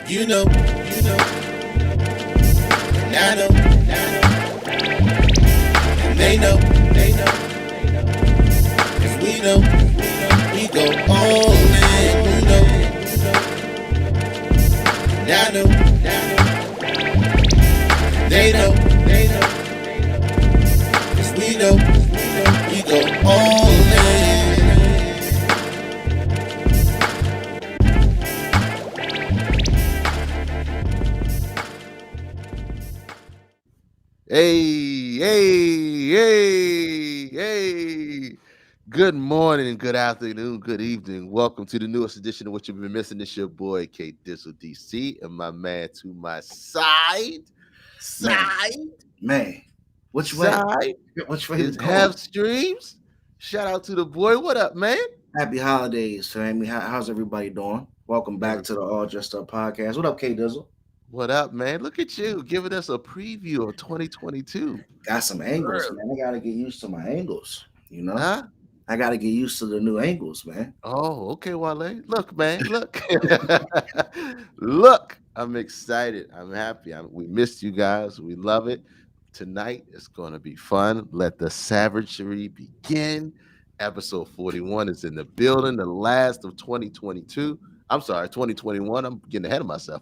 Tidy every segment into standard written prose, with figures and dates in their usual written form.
You know, and I know, and they know, 'cause we go all in. And I know, they know, 'cause we go all in. Hey. Good morning, good afternoon, good evening. Welcome to the newest edition of What You've Been Missing. It's your boy, K Dizzle DC, and my man to my side, Man, side, man, which way? side Which way we is going? Have Streams. Shout out to the boy. What up, man? Happy holidays, family. How's everybody doing? Welcome back Every- to the All Dressed Up podcast. What up, K Dizzle? What up, man? Look at you giving us a preview of 2022. Got some angles, Early. man. I gotta get used to my angles. Huh? I gotta get used to the new angles, man. Oh, okay, Wale. Look, man, look. Look, I'm excited. I'm happy. We missed you guys. We love it. Tonight is going to be fun. Let the savagery begin. Episode 41 is in the building, the last of 2022. I'm sorry, 2021. I'm getting ahead of myself.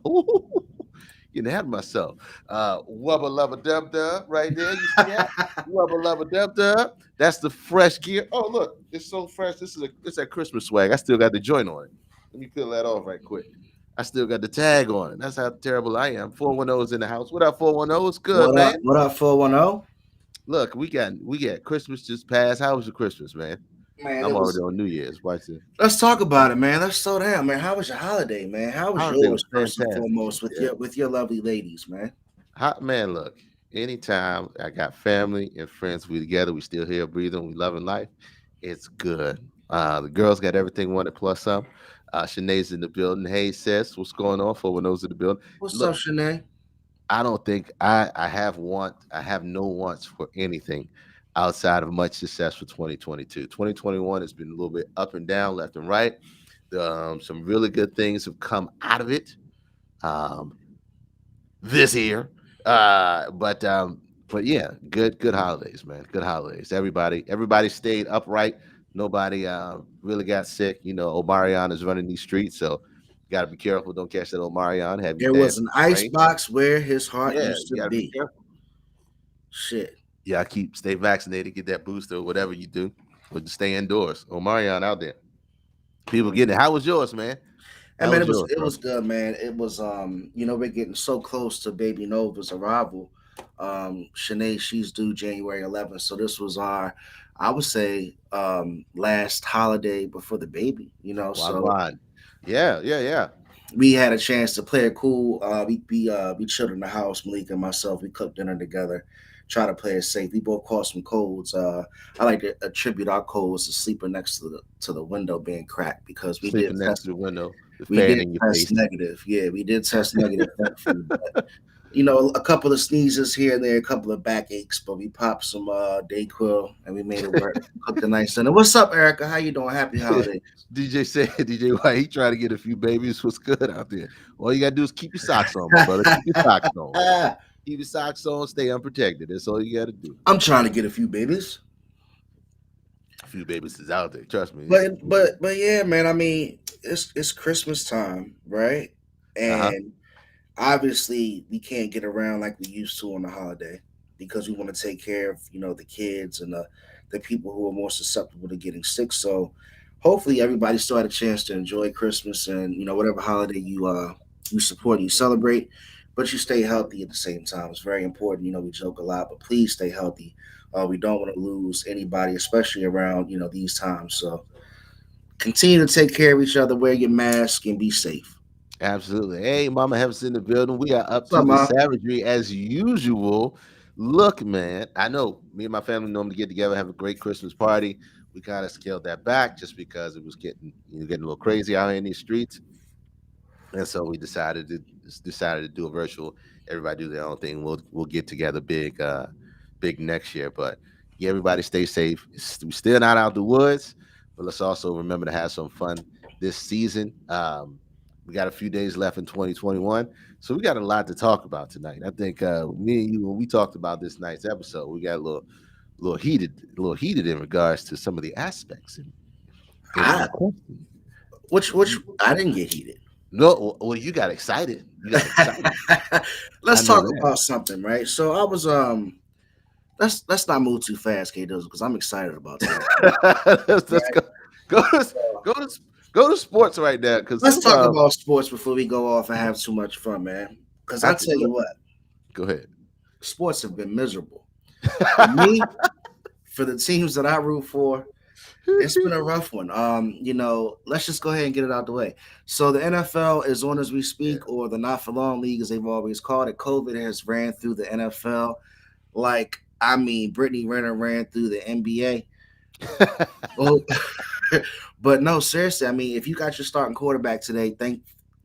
Getting ahead of myself. Wubba lubba dub dub right there. You see that? Wubba lubba dub dub. That's the fresh gear. Oh, look, it's so fresh. It's that Christmas swag. I still got the joint on it. Let me peel that off right quick. I still got the tag on it. That's how terrible I am. 410 is in the house. What up, 410? It's good, What up? man. What up, 410? Look, we got Christmas just passed. How was your Christmas, man? Man, I'm it already was. on New Year's. Watch this. Let's talk about it, man. Let's slow down, man. How was your holiday, man? How was Holiday was yours, first and fantastic. foremost, with Yeah. your lovely ladies, man? Hot man, look, anytime I got family and friends, we together, we still here breathing, we loving life. It's good. The girls got everything wanted plus some. Shanae's in the building. Hey, sis, what's going on? For when those in the building. What's up, Look, Shanae? I don't think I have no wants for anything outside of much success for 2022. 2021 has been a little bit up and down, left and right. Some really good things have come out of it. Um, this year. But yeah, good holidays, man. Good holidays. Everybody stayed upright. Nobody really got sick. You know, Omarion is running these streets, so you gotta be careful. Don't catch that Omarion. Have you There was dancing an in the ice rain? box where his heart Yeah, used you to gotta be be. careful. Shit. Yeah, stay vaccinated, get that booster, or whatever you do, or just stay indoors. Omarion out there. People getting it. How was yours, man? I How mean, was yours, it bro? was good, man. It was we're getting so close to baby Nova's arrival. Shanae, she's due January 11th, so this was our, I would say, last holiday before the baby. So Wagwan. Yeah. we had a chance to play it cool. We chilled in the house, Malik and myself. We cooked dinner together, try to play it safe. We both caught some colds. I like to attribute our colds to sleeping next to the window being cracked because Sleeping next to the window, the we fan did in your test face. negative. Yeah, we did test negative, thankfully. But a couple of sneezes here and there, a couple of backaches, but we popped some Dayquil and we made it work. Cooked a nice dinner. What's up, Erica? How you doing? Happy holidays. DJ said, DJ White, he tried to get a few babies. What's good out there? All you gotta do is keep your socks on, my brother. Keep your socks on. Keep your socks on. Stay unprotected. That's all you gotta do. I'm trying to get a few babies. A few babies is out there. Trust me. But yeah, man. I mean, it's Christmas time, right? Uh huh. And obviously, we can't get around like we used to on the holiday because we want to take care of the kids and the people who are more susceptible to getting sick. So hopefully, everybody still had a chance to enjoy Christmas and whatever holiday you support, you celebrate. But you stay healthy at the same time. It's very important. We joke a lot, but please stay healthy. We don't want to lose anybody, especially around these times. So continue to take care of each other, wear your mask, and be safe. Absolutely. Hey, Mama Heaven's in the building. We are up What's to up, the Ma? savagery as usual. Look, man, I know me and my family normally get together, have a great Christmas party. We kind of scaled that back just because it was getting a little crazy out here in these streets. And so we decided to do a virtual. Everybody do their own thing. We'll get together big next year. But yeah, everybody stay safe. We're still not out the woods, but let's also remember to have some fun this season. We got a few days left in 2021, so we got a lot to talk about tonight. I think me and you, when we talked about this night's episode, we got a little heated in regards to some of the aspects in I question. which I didn't get heated. No, well, you got excited. You got excited. I Let's know talk that. about something, right? So I was let's not move too fast, K Does, because I'm excited about tonight. Let's Right? go to So go to go to sports right now because let's talk about sports before we go off and have too much fun, man. Because I I think tell you what, go ahead. sports have been miserable for me. For the teams that I root for, it's been a rough one. Let's just go ahead and get it out the way. So the NFL is on as we speak, or the not for long league, as they've always called it. COVID has ran through the NFL, like I mean, Brittany Renner ran through the NBA. Yeah. Oh, but no, seriously. I mean, if you got your starting quarterback today,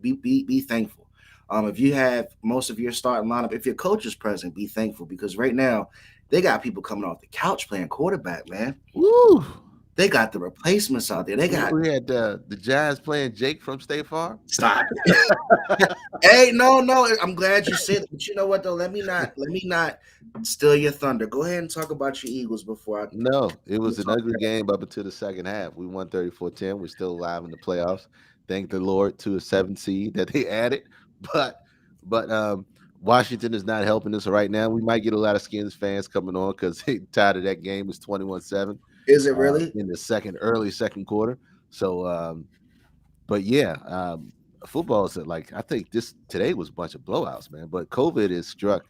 be thankful. If you have most of your starting lineup, if your coach is present, be thankful because right now they got people coming off the couch playing quarterback, man. Woo! They got the replacements out there. They got We had the Giants playing Jake from State Farm. stop it. Hey, no. I'm glad you said it. But you know what though? Let me not steal your thunder. Go ahead and talk about your Eagles before I No, it you was an talk ugly about game up until the second half. We won 34-10. We're still alive in the playoffs. Thank the Lord to a 7 seed that they added. But but Washington is not helping us right now. We might get a lot of Skins fans coming on because they tied of that game is 21-7 is it really? in the early second quarter. So but yeah, football is like I think this today was a bunch of blowouts, man. But COVID has struck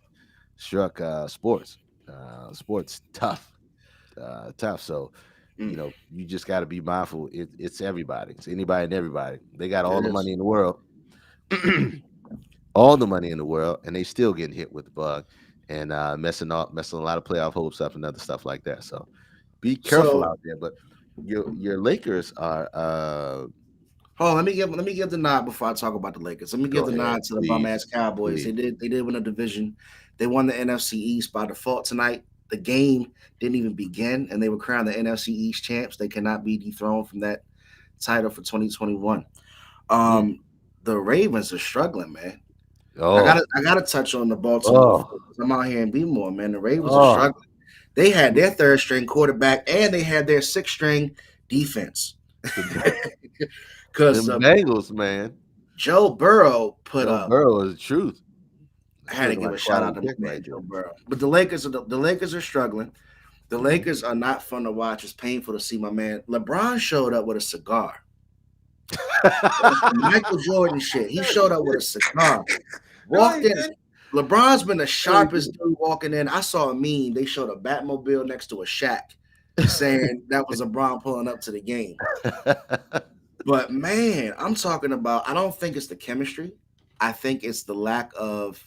sports. Sports tough. So, Mm, you just got to be mindful. It's everybody. It's anybody and everybody. They got all it the is. money in the world, all the money in the world, and they still getting hit with the bug and messing a lot of playoff hopes up and other stuff like that. So, be careful So out there. But your Lakers are. hold on, let me give the nod before I talk about the Lakers. Let me give Go the ahead, nod to the bum please, ass Cowboys. please. They did win a division. They won the NFC East by default tonight. The game didn't even begin, and they were crowned the NFC East champs. They cannot be dethroned from that title for 2021. Mm. Um, the Ravens are struggling, man. I Oh, gotta I gotta touch on the Baltimore oh, because I'm out here in Baltimore, man. The Ravens are oh. struggling. They had their third string quarterback and they had their sixth string defense. The, Because them Bengals, man. Joe Burrow put Joe up. Burrow is the truth. I That's had to looking give like a shout out quality to my pick man right Joe there. Burrow. But the Lakers are struggling. The Mhm. Lakers are not fun to watch. It's painful to see my man. LeBron showed up with a cigar. On some Michael Jordan shit. He No, showed he up with a did. cigar. No, Walked he in. did. LeBron's been the No, he sharpest dude walking in. I saw a meme. They showed a Batmobile next to a shack saying that was LeBron pulling up to the game. did. But man, I'm talking about I don't think it's the chemistry. I think it's the lack of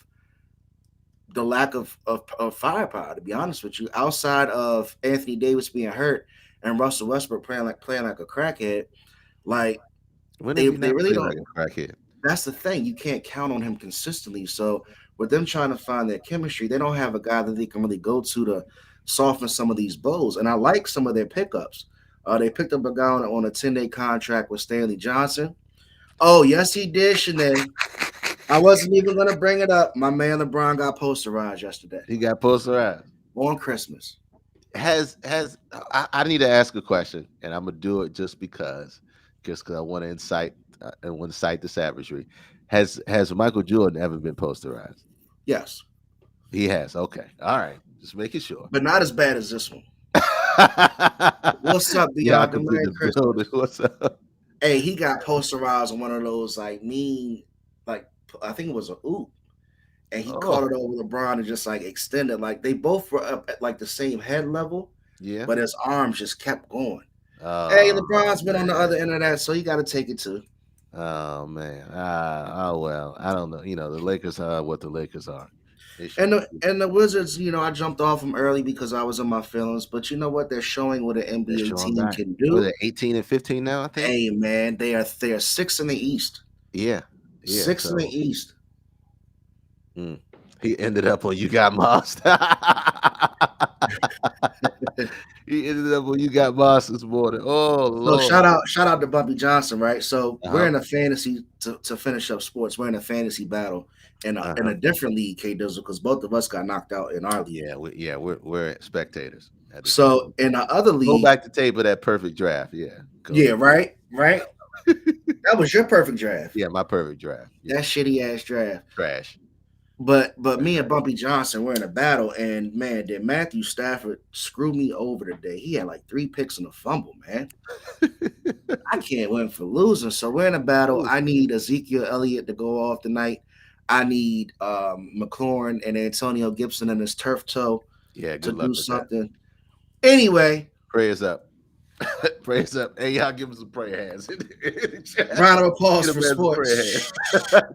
firepower, to be honest with you. Outside of Anthony Davis being hurt and Russell Westbrook playing like a crackhead, like When have they he they not really played don't. like a crackhead? That's the thing. You can't count on him consistently. So with them trying to find their chemistry, they don't have a guy that they can really go to soften some of these blows. And I like some of their pickups. They picked up a guy on a 10-day contract with Stanley Johnson. Oh, yes, he did, Shanae. I wasn't even going to bring it up. My man LeBron got posterized yesterday He got posterized. on Christmas. Has I need to ask a question, and I'm gonna do it just because I want to incite the savagery. Has Michael Jordan ever been posterized? Yes, He has. Okay, all right, just making sure. but not as bad as this one. What's up, Bianca? Bianca's in Merry the building. Christmas. What's up? Hey, he got posterized on one of those like mean, like I think it was a oop, and he caught Oh, it over LeBron and just like extended. Like they both were up at like the same head level, yeah. but his arms just kept going. Hey, Oh LeBron's been on the other man. end of that, so you got to take it too. Oh man. Oh well. I don't know. The Lakers are what the Lakers are. They And shouldn't. the and the Wizards, I jumped off them early because I was in my feelings. But you know what? They're showing what an They're NBA showing team back. can Was do. it 18-15 now? I think. Hey, man, they are six in the East. Yeah. Yeah. Six in the So. East. Mm. He ended up on You Got Mossed. He ended up on You Got Mossed this morning. Oh So Lord. shout out to Bumpy Johnson, right? So we're Uh-huh. in a fantasy to finish up sports. We're in a fantasy battle in Uh-huh. a different league, K Dizzle, because both of us got knocked out in our league. We're spectators at this point. So in the other Go league, back to tape of that perfect draft. Yeah, go yeah, ahead. right. That was your perfect draft. Yeah, my perfect draft. That Yeah, shitty ass draft. trash. But That's me and Bumpy Johnson were in a battle, and man, did Matthew Stafford screw me over today? He had like 3 picks and a fumble, man. trash. I can't win for losing. So we're in a battle. I need Ezekiel Elliott to go off tonight. I need McLaurin and Antonio Gibson and his turf toe Yeah, to good luck do with that. something. Anyway, Prayers up. Prayers up. Hey, y'all give him some prayer hands. round of applause Get a for man some prayer sports. hands.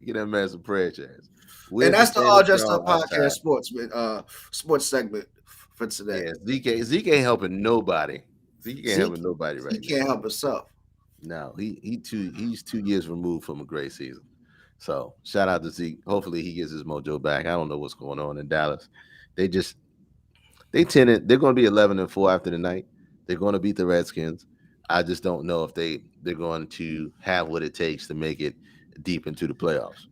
Get that man some prayer chants. And Winds are that's the standing All Just Up strong podcast outside. sports segment for today. Yeah, Zeke ain't helping nobody. Zeke ain't Zeke, helping nobody he right now. can't help himself. No, he's 2 years removed from a great season. So shout out to Zeke. Hopefully he gets his mojo back. I don't know what's going on in Dallas. They just they're going to be 11-4 after the night. They're going to beat the Redskins. I just don't know if they're going to have what it takes to make it deep into the playoffs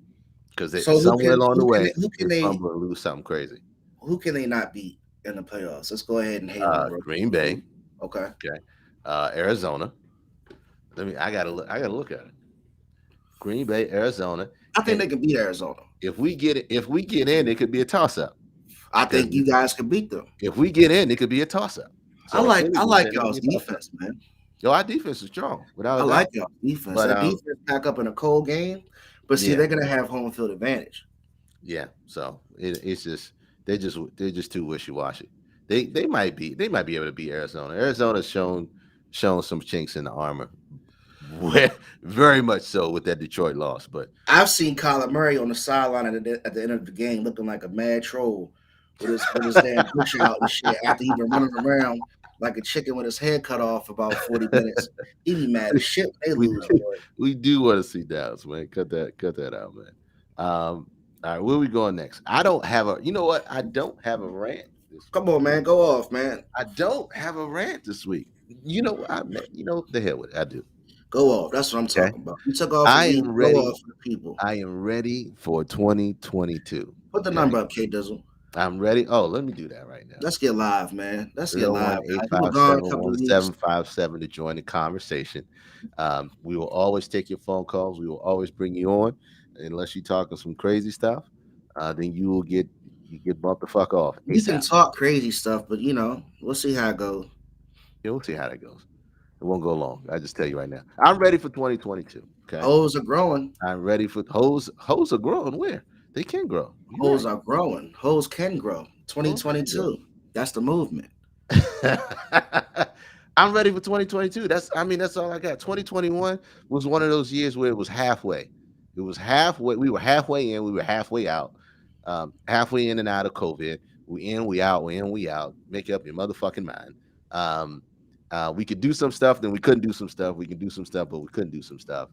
because So somewhere along the way who they can they fumble and lose something crazy. who can they not beat in the playoffs? Let's go ahead and hate on them real Green quick. Bay, Okay. okay, Arizona. I gotta look at it. Green Bay, Arizona, I think and they can beat Arizona. if we get in, it could be a toss up. I Because think you guys can beat them. if we get in, it could be a toss up. So if Philly I gets like in, it'll be y'all's a toss up. defense, man. Yo, our defense is strong, without I a like doubt. y'all's defense. But That defense back up in a cold game. But see, yeah, they're gonna have home field advantage. yeah. So it's just they're just too wishy washy. They might be able to beat Arizona. Arizona's shown some chinks in the armor, very much so with that Detroit loss. But I've seen Kyler Murray on the sideline at the end of the game looking like a mad troll with his damn bush out and shit after he been running around like a chicken with his head cut off for about 40 minutes. He be mad as shit when they we lose, boy. we do want to see Dallas, man. Cut that out, man. All right, where we going next? I don't have a. You know what? I don't have a rant this Come week. on, man. Go off, man. I don't have a rant this week. You know, the hell with it. I do. Go off. That's what I'm Okay. talking about. You took off for I me. am Go ready. off for the people. I am ready for 2022. Put the Okay. number up, K Dizzle. I'm ready. Oh, let me do that right now. Let's get live, man. Let's get live, guys. We were gone a couple of weeks. 301-857-1757 to join the conversation. We will always take your phone calls. We will always bring you on, unless you're talking some crazy stuff. Then you get bumped the fuck off. We can ASAP. talk crazy stuff, but we'll see how it goes. Yeah, we'll see how that goes. It won't go long. I just tell you right now. I'm ready for 2022. Okay. Hoes are growing. I'm ready for hoes. Hoes are growing. Where they can grow. You're Hoes right. are growing. Hoes can grow. Hoes can grow. 2022. That's the movement. I'm ready for 2022. That's all I got. 2021 was one of those years where it was halfway. It was halfway. We were halfway in. We were halfway out. Halfway in and out of COVID. We in, we out. We in, we out. Make up your motherfucking mind. We could do some stuff, then we couldn't do some stuff. We can do some stuff, but we couldn't do some stuff.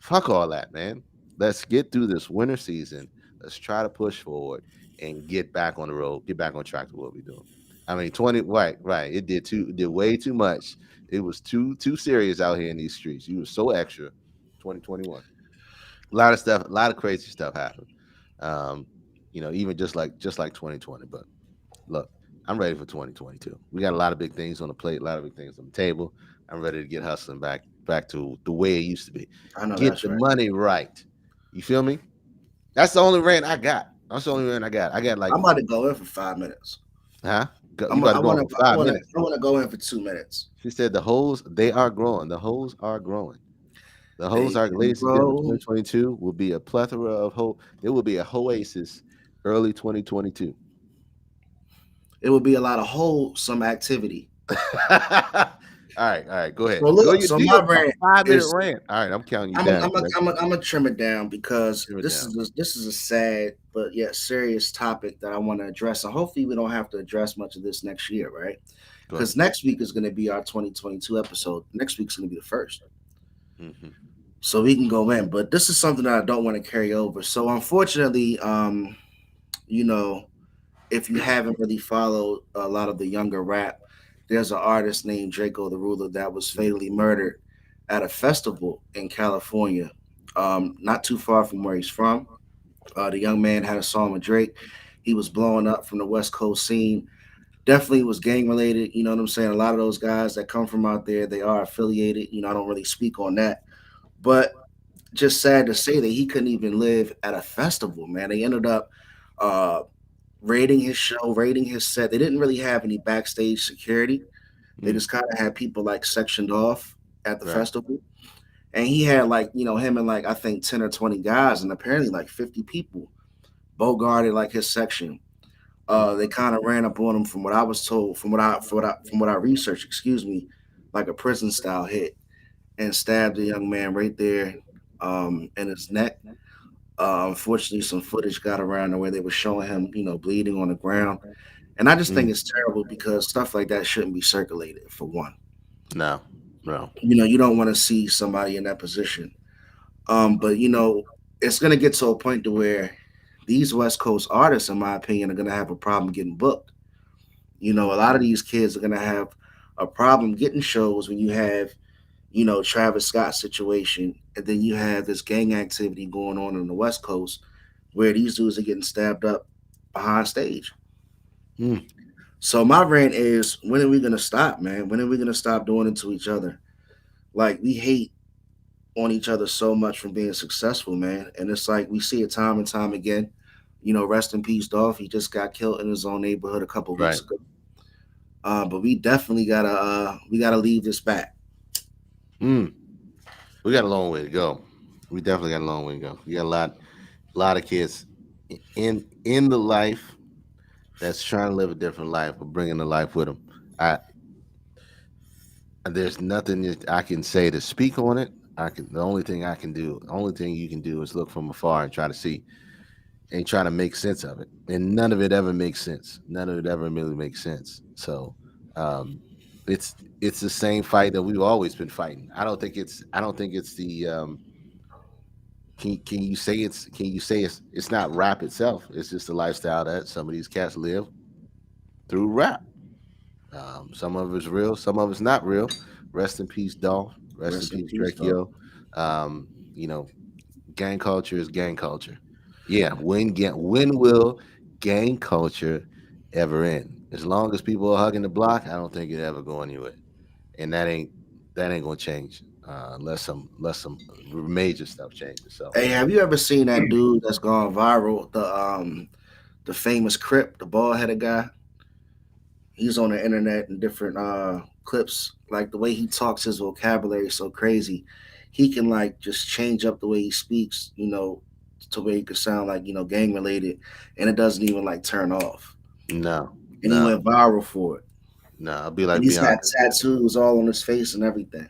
Fuck all that, man. Let's get through this winter season. Let's try to push forward and get back on the road, get back on track to what we're doing. 20, right. It did way too much. It was too serious out here in these streets. You were so extra. 2021. A lot of stuff, a lot of crazy stuff happened. Even just like 2020. But look, I'm ready for 2022. We got a lot of big things on the plate, a lot of big things on the table. I'm ready to get hustling back to the way it used to be. I know Get that's the right. money right. You feel me? That's the only rant I got. That's the only rant I got. I got like, I'm about to go in for 5 minutes. huh? I You about to go want on to. for 5 minutes. I want to go in for 2 minutes. She said the hoes, they are growing. The hoes are growing. The hoes They are, can ladies and gentlemen, grow. 2022 will be a plethora of hope. There will be a oasis early 2022. It will be a lot of wholesome activity. All right. Go ahead. So look, Do my your rant 5-minute is. rant. All right, I'm counting you I'm down. gonna trim it down because Trim it this down. is a sad but yet serious topic that I want to address, and hopefully we don't have to address much of this next year, right? Go ahead. Because next week is going to be our 2022 episode. Next week's going to be the first. Mhm. so we can go in. But this is something that I don't want to carry over. So unfortunately, you know, if you haven't really followed a lot of the younger rap, there's an artist named Draco the Ruler that was fatally murdered at a festival in California, not too far from where he's from. The young man had a song with Drake. He was blowing up from the West Coast scene. Definitely was gang related. You know what I'm saying? A lot of those guys that come from out there, they are affiliated. You know, I don't really speak on that. But just sad to say that he couldn't even live at a festival, man. They ended up uh, raiding his show, raiding his set. They didn't really have any backstage security. They Mm, just kind of had people like sectioned off at the right. festival. And he had like, him and like I think 10 or 20 guys and apparently like 50 people bogarted like his section. Mm, They kind of ran up on him from what I was told, from what I researched, excuse me, like a prison style hit and stabbed the young man right there in his neck. Unfortunately, some footage got around where they were showing him, bleeding on the ground. And I just think mm. it's terrible because stuff like that shouldn't be circulated, for one. No, no. You don't want to see somebody in that position. But it's gonna get to a point to where these West Coast artists, in my opinion, are gonna have a problem getting booked. A lot of these kids are gonna have a problem getting shows when you have, Travis Scott situation, and then you have this gang activity going on the West Coast where these dudes are getting stabbed up behind stage. Mm, So my rant is, when are we gonna stop, man? When are we gonna stop doing it to each other? Like, we hate on each other so much from being successful, man. And it's like we see it time and time again. Rest in peace, Dolph. He just got killed in his own neighborhood a couple weeks right. ago. But we gotta leave this back. Mm. We got a long way to go. We definitely got a long way to go. We got a lot of kids in the life that's trying to live a different life, but bringing the life with them. I There's nothing that I can say to speak on it. The only thing I can do, the only thing you can do is look from afar and try to see and try to make sense of it. And none of it ever makes sense. None of it ever really makes sense. So um, it's the same fight that we've always been fighting. I don't think it's the can you say it's not rap itself. It's just the lifestyle that some of these cats live through rap. Some of it's real, some of it's not real. Rest in peace, Dolph. Rest in Rest in peace, peace, Dolph. Drakeo. Um, you know, gang culture is gang culture. Yeah, when will gang culture ever end? As long as people are hugging the block, I don't think it ever go anywhere. And that ain't gonna change unless some major stuff changes. So Hey, have you ever seen that dude that's gone viral? The famous Crip, the bald headed guy. He's on the internet in different clips. Like the way he talks, his vocabulary is so crazy. He can like just change up the way he speaks, to where he could sound like gang related, and it doesn't even like turn off. no, And he no, went viral for it. no. I'll be And like he's got Beyonce. tattoos all on his face and everything.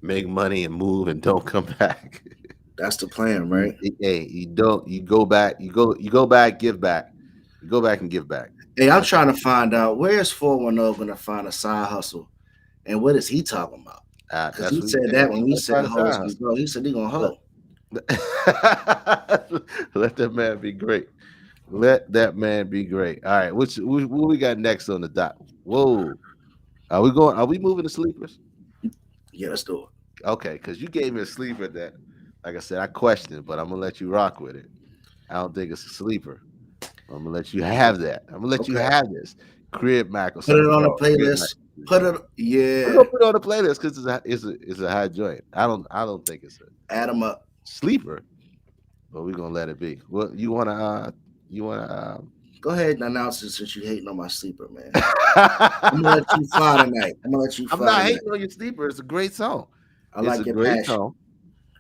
Make money and move and don't come back. That's the plan, right? Hey, you don't. You go back. You go back. Give back. You go back and give back. Hey, I'm That's trying to find out, where's 410 gonna find a side hustle, and what is he talking about? Because that's he what he said said. that when He's we gonna said find a hoes side can hustle. go, he said he gonna Look, hoe. let that man be great. Let that man be great. All right, what we got next on the dot? Whoa, are we going? Are we moving to sleepers? Yeah, let's do it. Okay, because you gave me a sleeper that, like I said, I questioned, but I'm gonna let you rock with it. I don't think it's a sleeper. I'm gonna let you have that. I'm gonna let you Okay. have this. Crib Mac or Put it something on the called Crib Mac. playlist. Put it, We're yeah. gonna put it on the playlist because it's a high joint. I don't think it's a Add them up. sleeper, but we're gonna let it be. Well, you wanna Go ahead and announce it since you hating on my sleeper, man. I'm gonna let you I'm fly tonight. I'm gonna let you fly not tonight. hating on your sleeper. It's a great song. I It's a like your great passion. song,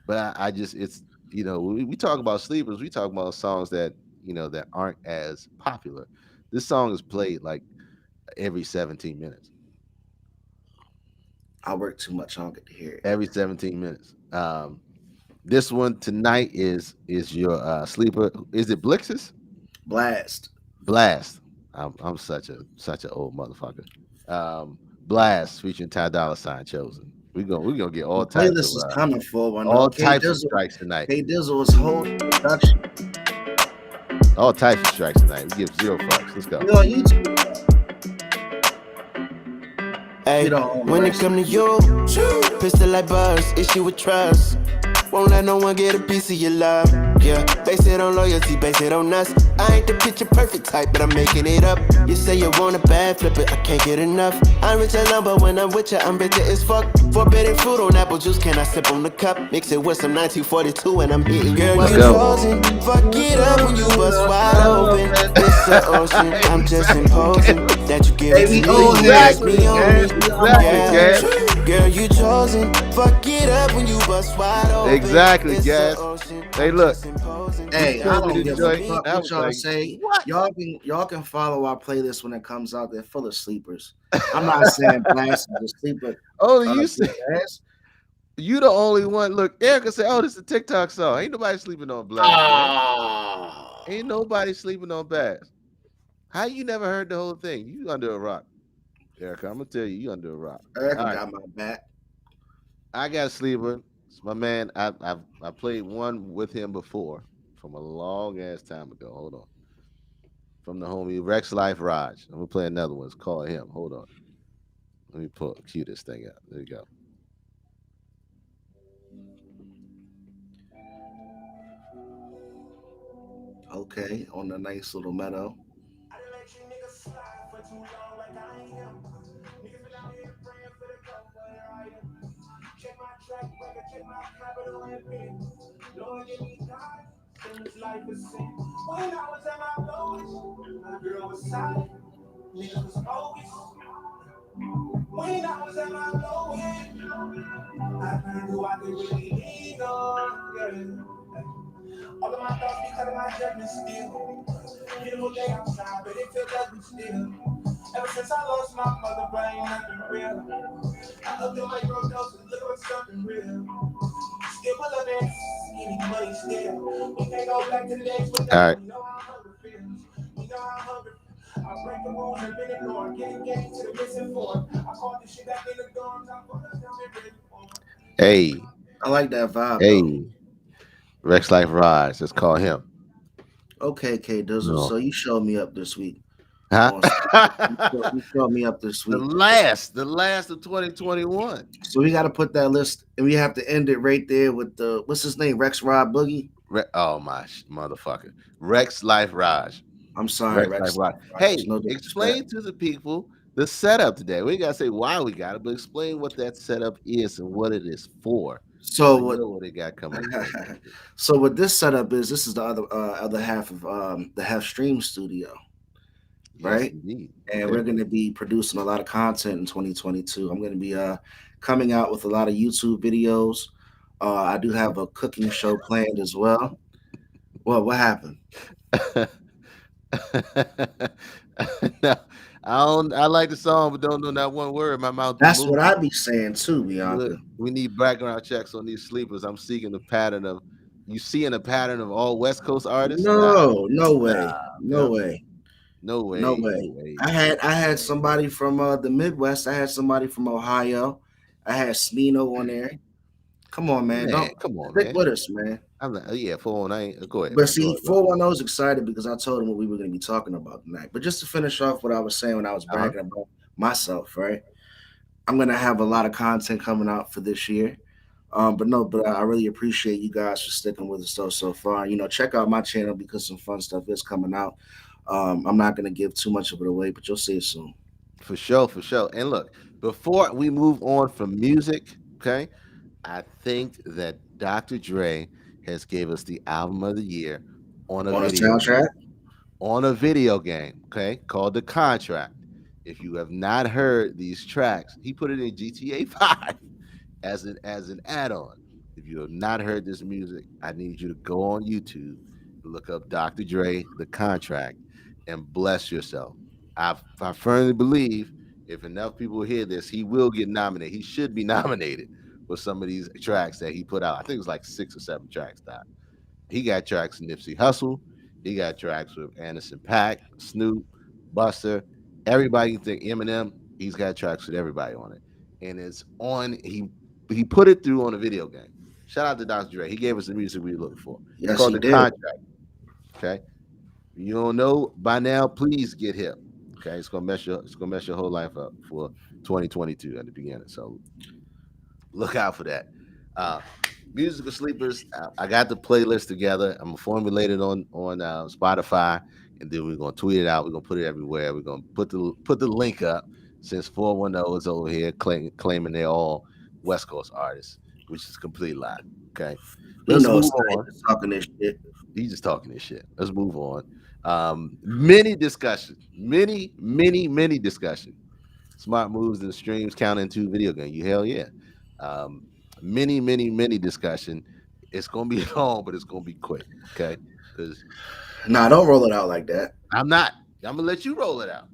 but I just it's we talk about sleepers. We talk about songs that that aren't as popular. This song is played like every 17 minutes. I work too much. I don't get to hear it. Every 17 minutes. This one tonight is your sleeper. Is it Blix's? Blast. Blast. I'm such a old motherfucker. Blast featuring Ty Dolla Sign Chosen. We gonna get The playlist is coming for one though. all types of strikes tonight. K Dizzle is holding production. All types of strikes tonight. We give zero fucks. Let's go. We on YouTube. Hey, We don't own the when it rights. come to you, pistol like buzz, issue with trust. Won't let no one get a piece of your love. Yeah, base it on loyalty, base it on us. I ain't the picture perfect type, but I'm making it up. You say you want a bad flip it, I can't get enough. I'm rich alone, but when I'm with you, I'm bitter as fuck. Forbidden fruit on apple juice, can I sip on the cup? Mix it with some 1942 and I'm hitting you. Girl, Let's you go. chosen. Fuck it up when you bust wide open. It's the ocean, I'm just imposing that you give it Hey, we to own me. heads, Make me own man. it. We own Exactly, heads. Gas. Girl, you chosen. Fuck it up when you bust wide open. Exactly, It's the Gas. ocean. Hey, I'm look. just imposing You Hey, I told me don't to give a join. fuck I what was y'all like, say. what? Y'all can follow our playlist when it comes out. They're full of sleepers. I'm not saying Blast is a sleeper. Only you say Blast. you the only one. Look, Erica said, "Oh, this is a TikTok song. Ain't nobody sleeping on Blast, man. Ain't nobody sleeping on Blast. How you never heard the whole thing? You under a rock, Erica. I'm gonna tell you, you under a rock. Erica All right, got my back. I got a sleeper. It's my man. I played one with him before from a long ass time ago. Hold on, from the homie Rex Life Raj. I'm gonna play another one. It's called him. Hold on. Let me cue this thing out. There you go. Okay, on the nice little meadow. All right. Hey, I like that vibe though. hey, Rex Life Rise. Let's call him. Okay, K Dizzle. No. So you showed me up this week. Huh? On you showed me up this week. The last of 2021. So we got to put that list, and we have to end it right there with the what's his name, Rex Rod Boogie. Oh my motherfucker. Rex Life Raj. I'm sorry, Rex Life Rex. Raj. Rogers, Hey, no disrespect. explain to the people the setup today. We gotta say why we got it, but explain what that setup is and what it is for. So So they what? know what they got coming in 2022. So what this setup is? This is the other half of the Half Stream Studio, Yes, right? indeed. And Okay. we're going to be producing a lot of content in 2022. I'm going to be coming out with a lot of YouTube videos. I do have a cooking show planned as well. Well, what happened? No, I like the song, but don't know that one word. My mouth be That's what moving. I be saying too, Look, Bianca. we need background checks on these sleepers. I'm seeking the pattern of you seeing a pattern of all West Coast artists? Nah, No, no nah, way, no yep. way, No no way, no way. way. I had somebody from the Midwest. I had somebody from Ohio. I had Smino on there. Come on, man. Man, Don't come on, stick man. with us, man. I'm not, yeah, 419. Go ahead, But man. Go see, ahead, bro. 410 is excited because I told him what we were going to be talking about tonight. But just to finish off what I was saying when I was Uh-huh. bragging about myself, right? I'm going to have a lot of content coming out for this year. But no, but I really appreciate you guys for sticking with us so far. You know, check out my channel because some fun stuff is coming out. I'm not going to give too much of it away, but you'll see it soon. For sure, for sure. And look, before we move on from music, okay, I think that Dr. Dre has gave us the album of the year on a On a video soundtrack, game. On a video game, okay, called The Contract. If you have not heard these tracks, he put it in GTA 5 as an add-on. If you have not heard this music, I need you to go on YouTube, look up Dr. Dre, The Contract, and bless yourself. I firmly believe if enough people hear this, he will get nominated. He should be nominated for some of these tracks that he put out. I think it was like 6 or 7 tracks. Doc. He got tracks with Nipsey Hussle. He got tracks with Anderson Paak, Snoop, Buster, everybody you think Eminem. He's got tracks with everybody on it, and it's on. he put it through on a video game. Shout out to Dr. Dre. He gave us the music we were looking for. It's Yes, called he The did. Contract. Okay. You don't know by now, please get hip. Okay. It's gonna mess your whole life up for 2022 at the beginning. So look out for that. Uh, Musical sleepers. I got the playlist together. I'm gonna formulate it on Spotify, and then we're gonna tweet it out. We're gonna put it everywhere. We're gonna put the link up since 410 is over here claiming they're all West Coast artists, which is a complete lie. Okay, He let's knows move that on. he's talking this shit. He's just talking this shit. Let's move on. Many discussion, many discussion. Smart moves and streams count into video game. You hell yeah. Um, many discussion. It's gonna be long, but it's gonna be quick. Okay, because Nah, don't roll it out like that. I'm not. I'm gonna let you roll it out.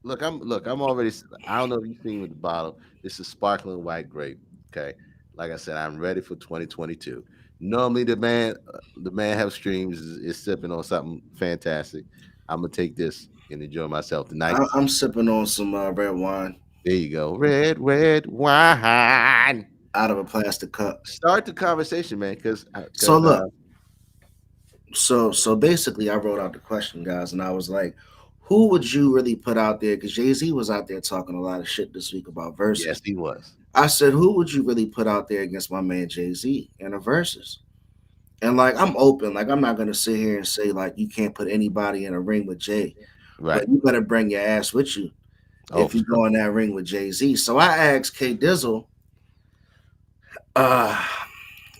I'm already. I don't know if you've seen with the bottle. This is sparkling white grape. Okay, like I said, I'm ready for 2022. Normally, the man have streams is sipping on something fantastic. I'm gonna take this and enjoy myself tonight. I'm sipping on some red wine There you go, red wine. out of a plastic cup. Start the conversation, man, because So look, so basically, I wrote out the question, guys, and I was like, who would you really put out there? Because Jay-Z was out there talking a lot of shit this week about yes, verses. he was. I said, who would you really put out there against my man Jay-Z in a verses? And like, I'm open. Like, I'm not gonna sit here and say like you can't put anybody in a ring with Jay, Right. but you better bring your ass with you Oh, if for you sure. go in that ring with Jay-Z. So I asked K Dizzle uh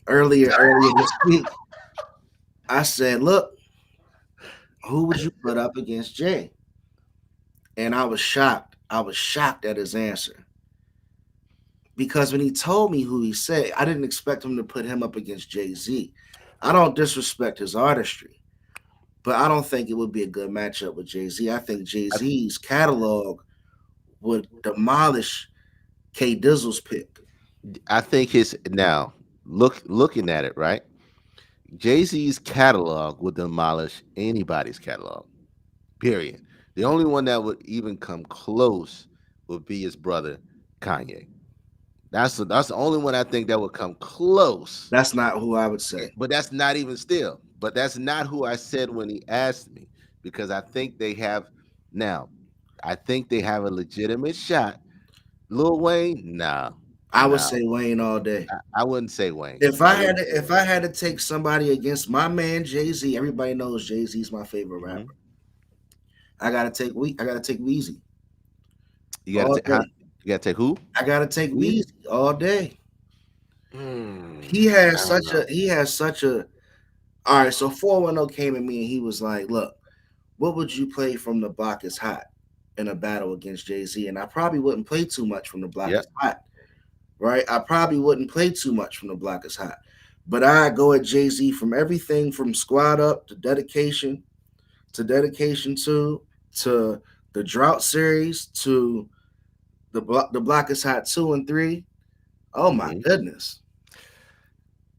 earlier this week. I said, look, who would you put up against Jay? And I was shocked. I was shocked at his answer. Because when he told me who he said, I didn't expect him to put him up against Jay-Z. I don't disrespect his artistry, but I don't think it would be a good matchup with Jay-Z. I think Jay-Z's catalog would demolish K Dizzle's pick. I think his now looking at it right. Jay Z's catalog would demolish anybody's catalog. Period. The only one that would even come close would be his brother Kanye. That's the only one I think that would come close. That's not who I would say. But that's not even still. But that's not who I said when he asked me because I think they have now. I think they have a legitimate shot. Lil Wayne, no, I would no, say Wayne all day. I wouldn't say Wayne. If I I had wouldn't to, say if I had to take somebody against my man Jay Z, everybody knows Jay Z's my favorite Wayne. rapper. I gotta take Weezy You got to all take. Huh? day. You got to take who? I gotta take Weezy? Weezy all day. Hmm, He has I don't such know. a he has such a all right. So 410 came at me and he was like, "Look, what would you play from the block is hot in a battle against Jay Z?" And I probably wouldn't play too much from the block Yep. is hot, right? I probably wouldn't play too much from the block is hot, but I go at Jay Z from everything from Squad Up to Dedication to the Drought series to the block is hot 2 and 3. Oh my Hmm. goodness!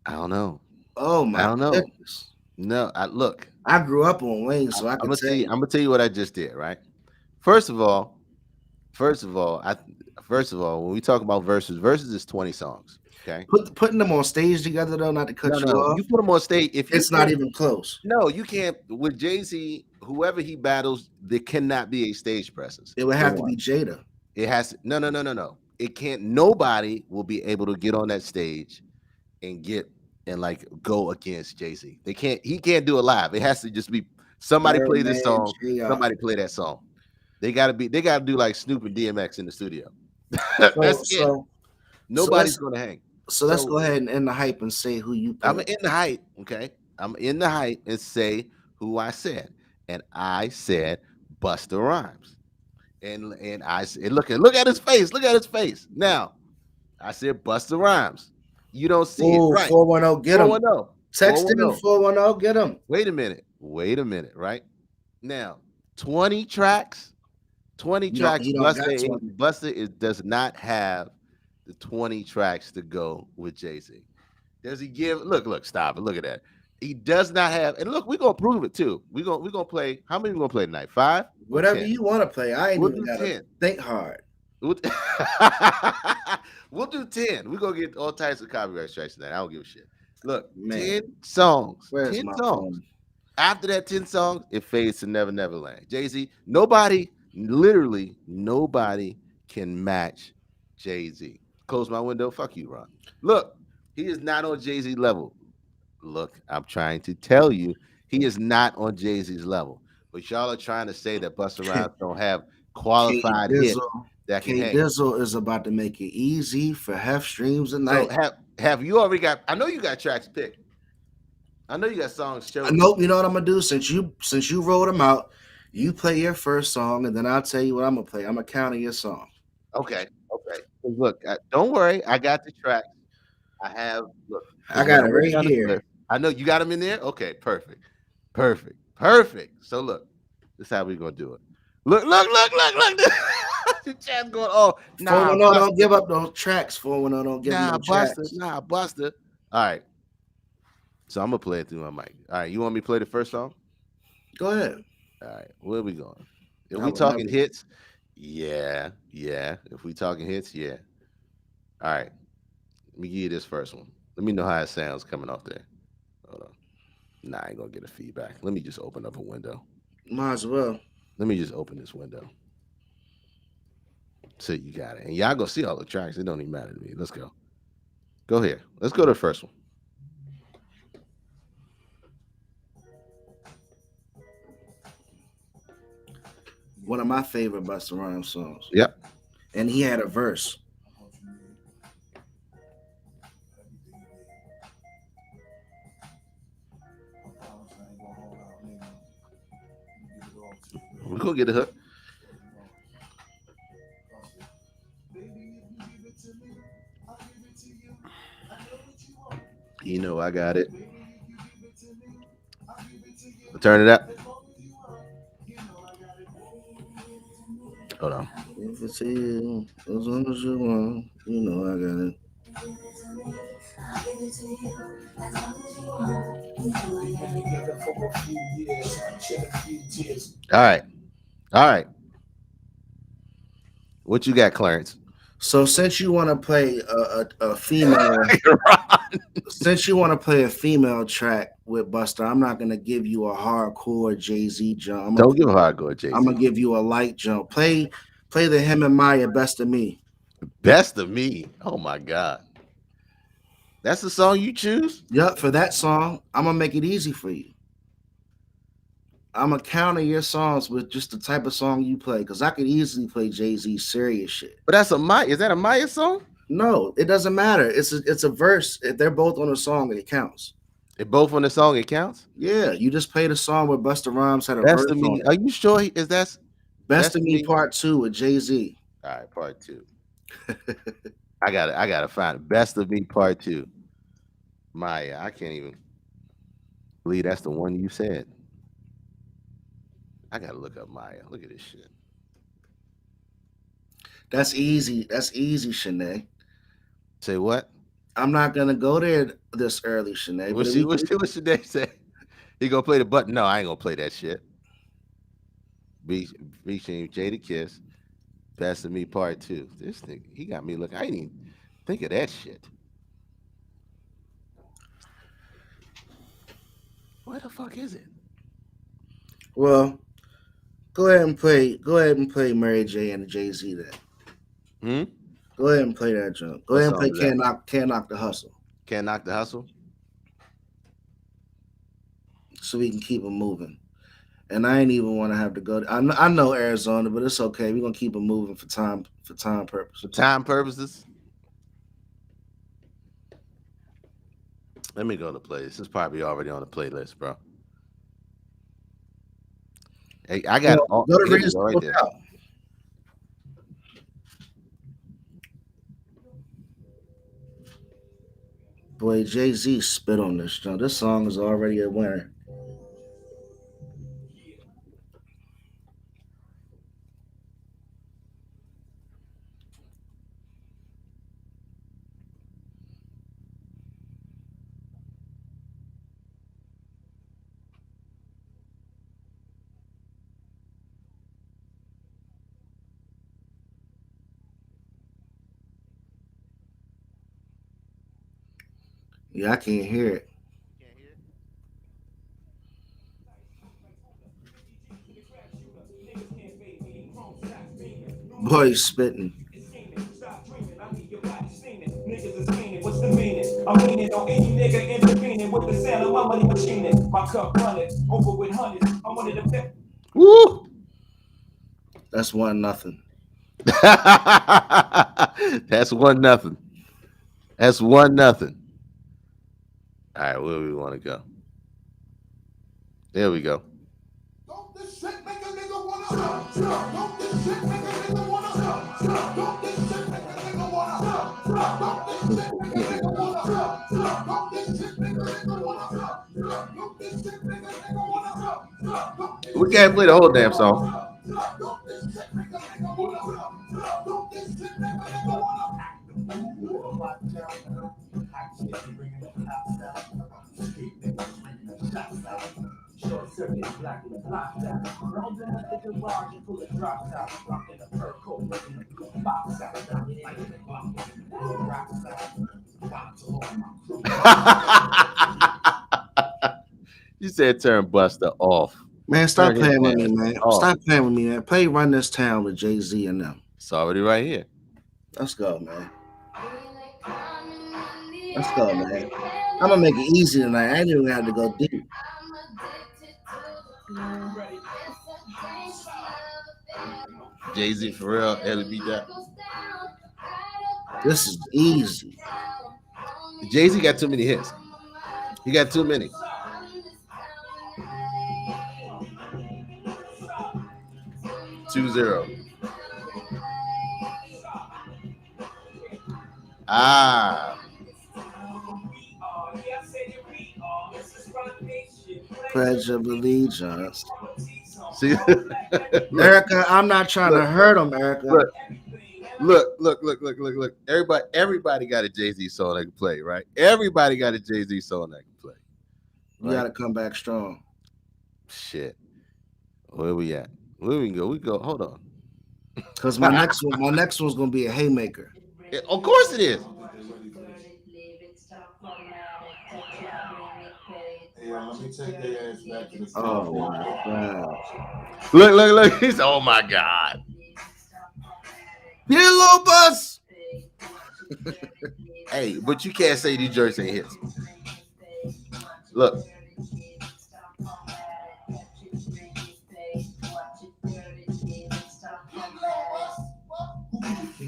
I don't know. Oh I my don't know. goodness! No, I look. I grew up on Wayne, I, so I I'm could gonna tell tell you. you. I'm gonna tell you what I just did. Right. First of all, first of all, I first of all, when we talk about verses is 20 songs. Okay. Putting them on stage together though, not to No, cut you no. off, You put them on stage. If you it's not put even close. no, you can't with Jay Z. Whoever he battles, there cannot be a stage presence. It would For have to one. be Jada. It has no. It can't. Nobody will be able to get on that stage and get and like go against Jay Z. They can't. He can't do it live. It has to just be somebody play this Birdman, song. Jr. Somebody play that song. They gotta be. They gotta do like Snoop and DMX in the studio. So That's it. so so Nobody's let's gonna hang. so let's So go ahead and end the hype and say who you I'm put. in the hype. Okay, I'm in the hype and say who I said, and I said Busta Rhymes. And I said, look at his face. Look at his face. Now, I said Busta Rhymes. You don't see it, Ooh, right? 410, get him. 410. Text in 410. 410, get him. Wait a minute. Wait a minute, right? Now, 20 tracks. 20 tracks. He don't got 20. Busta does not have the 20 tracks to go with Jay-Z. Does he give look, stop it. Look at that. He does not have, and look, we're gonna prove it too. We're gonna play. How many we gonna play tonight? 5 or Whatever 10? you want to play. I ain't We'll even do gotta 10. think hard. We'll, we'll do 10. We're gonna get all types of copyright strikes tonight. I don't give a shit. Look, Man, 10 songs. where's 10 my songs. phone? After that 10 songs, it fades to Never Never Land. Jay-Z, nobody, literally nobody can match Jay-Z. Close my window. Fuck you, Ron. Look, he is not on Jay-Z level. Look, I'm trying to tell you, he is not on Jay-Z's level. But y'all are trying to say that Busta K, Rhymes don't have K qualified hits Dizzle. that can K hang. Dizzle is about to make it easy for Hef streams a So night. have you already got? I know you got tracks picked. I know you got songs chosen. Nope. You know what I'm gonna do? Since you wrote them out, you play your first song, and then I'll tell you what I'm gonna play. I'm gonna counter your song. Okay, okay. So look, don't worry. I got the tracks. I have look I because when got I it went right down this here. list, I know you got them in there. Okay, perfect, perfect, perfect. So look, this is how we gonna do it. Look. The chat's going. Oh, nah, 410, don't Buster, give up those tracks. 410, don't give them nah, no Buster, tracks. nah, Buster. All right. So I'm gonna play it through my mic. All right, you want me to play the first song? Go ahead. All right, where we going? If I we would never. talking hits, yeah, yeah. If we talking hits, yeah. All right, let me give you this first one. Let me know how it sounds coming off there. Hold on. Nah, I ain't gonna get a feedback. Let me just open up a window. Might as well. Let me just open this window. So you got it. And y'all go see all the tracks. It don't even matter to me. Let's go. Go here. Let's go to the first one. One of my favorite Busta Rhymes songs, Yep. and he had a verse. We're gonna get a hook. You know I got it. Turn it up. Hold on. If it's you, as long as you want, you know I got it. All right. All right. What you got, Clarence? So since you want to play a female, since you want to play a female track with Buster, I'm not gonna give you a hardcore Jay Z jump. Don't give a hardcore I'm Jay-Z. gonna give you a light jump. Play the him and Maya best of me. Best of Me. Oh my God. That's the song you choose? Yup, for that song, I'm gonna make it easy for you. I'm gonna counter your songs with just the type of song you play, because I could easily play Jay Z serious shit. But that's a Maya. Is that a Maya song? No, it doesn't matter. It's a verse. If they're both on a song, it counts. If both on the song, it counts. Yeah, you just played a song where Busta Rhymes had a Best verse of on Me. it. Are you sure is that's Best Best of of Me Me? Part 2 with Jay Z. All right, part two. I got it. I gotta find it. Best of Me part two. Maya. I can't even believe that's the one you said. I gotta look up Maya. Look at this shit. That's easy. That's easy, Shanae. Say what? I'm not gonna go there this early, Shanae. What But she what should they say? He gonna play the button? No, I ain't gonna play that shit. Reaching Jada Kiss. Best of Me Part Two. This thing, he got me looking. I ain't even think of that shit. Where the fuck is it? well, go ahead and play Mary J and Jay Z then. Hmm. Go ahead and play that jump. Go What ahead and song play is that? Can't Knock the Hustle. Can't Knock the Hustle. So we can keep it moving. And I ain't even want to have to go. I know Arizona, but it's okay. We're gonna keep it moving for time For purposes. time purposes. Let me go to play. This is probably already on the playlist, bro. Hey, I got all. Go to Here we go, right Reasonable there. Doubt. Boy, Jay Z spit on this jump. This song is already a winner. Yeah, I can't hear it. Boy, he's spitting. What's the meaning? I'm leaning on any nigga intervening with the sound of my money machining. My cup running over with hundreds. I'm one of the best. Woo! That's 1-0. That's 1-0. That's 1-0. All right, where we want to go? There we go. Don't this shit make a nigga wanna stop? Don't this shit make a nigga wanna stop? Don't this shit make a nigga wanna stop? Don't this shit make a nigga wanna stop? Don't this shit make a nigga wanna stop? Don't this shit make a nigga wanna stop? Don't this We shit can't play make the a whole nigga damn wanna song. stop? Don't this shit make a nigga wanna stop? Don't this shit make a nigga wanna Short circuit, black and block that. Rolled in the thick garage and pull a drop top. Rocking a fur coat, making a blue box out. Like a block, rock out. Got to hold my crew. You said turn Buster off. Man, Turn stop his playing with me, damn man. off. Stop playing with me, man. Play Run This Town with Jay-Z and them. It's already right here. Let's go, man. Let's go, man. I'm gonna make it easy tonight. I ain't even have to go deep. Jay-Z for real. Ellie beat that. This is easy. Jay-Z got too many hits. He got too many. Two zero. Ah. Pledge of Allegiance. See, Erica, I'm not trying to hurt him, Erica. look. Everybody got a Jay-Z song they can play, right? Everybody got a Jay-Z song they can play. You gotta come back strong. Shit. Where we at? Where we go? We go. Hold on. Cause my next one's gonna be a haymaker. Of course it is. Yeah, let me take their ass back to the Oh my god. Look. He's oh my god. Yeah, little bus. Hey, but you can't say these jerks ain't hits. Look.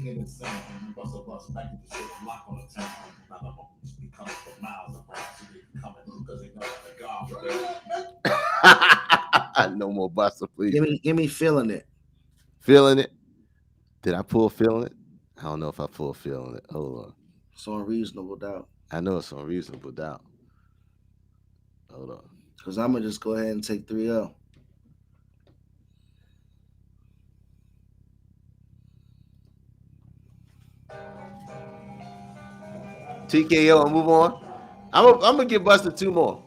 king of the sun, and you bust a bus back to the shit, lock on the town. Now the homies be coming for miles around, so they coming because they know that the God. No more Buster, please. Give me feeling it. Feeling it. Did I pull feeling it? I don't know if I pulled feeling it. Hold on. It's on Reasonable Doubt. I know it's on Reasonable Doubt. Hold on. Cause I'm gonna just go ahead and take 3-0. TKO and move on. I'm gonna give Buster two more.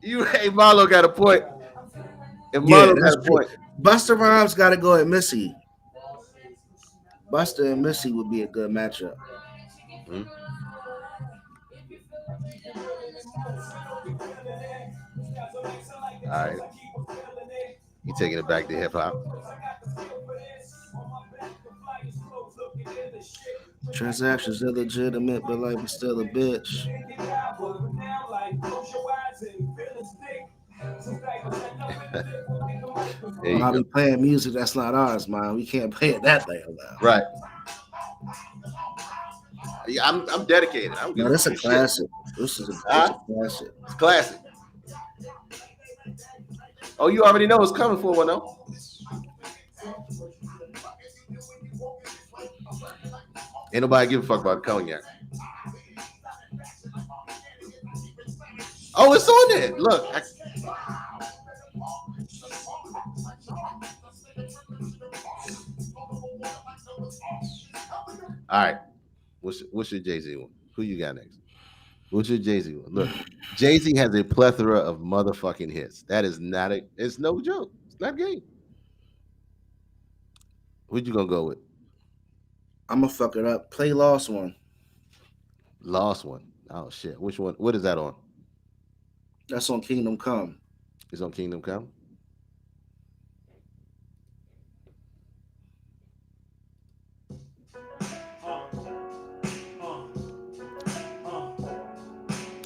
Hey, Marlo got a point. And Marlo got a point. Buster Rhymes got to go at Missy. Buster and Missy would be a good matchup. Hmm? All right. You taking it back to hip hop? Transactions illegitimate, but like I'm still a bitch. I'll be playing music that's not ours, man. We can't play it that damn loud. Right. Yeah, I'm dedicated. No, this is a classic. This is a classic. It's classic. Oh, you already know it's coming for one though. Ain't nobody give a fuck about cognac. Oh, it's on there. Look. All right. What's your Jay-Z one? Who you got next? What's your Jay-Z one? Look, Jay-Z has a plethora of motherfucking hits. That is not it's no joke. It's not a game. What you gonna go with? I'm gonna fuck it up. Play Lost One. Lost one. Oh shit. Which one? What is that on? That's on Kingdom Come. It's on Kingdom Come.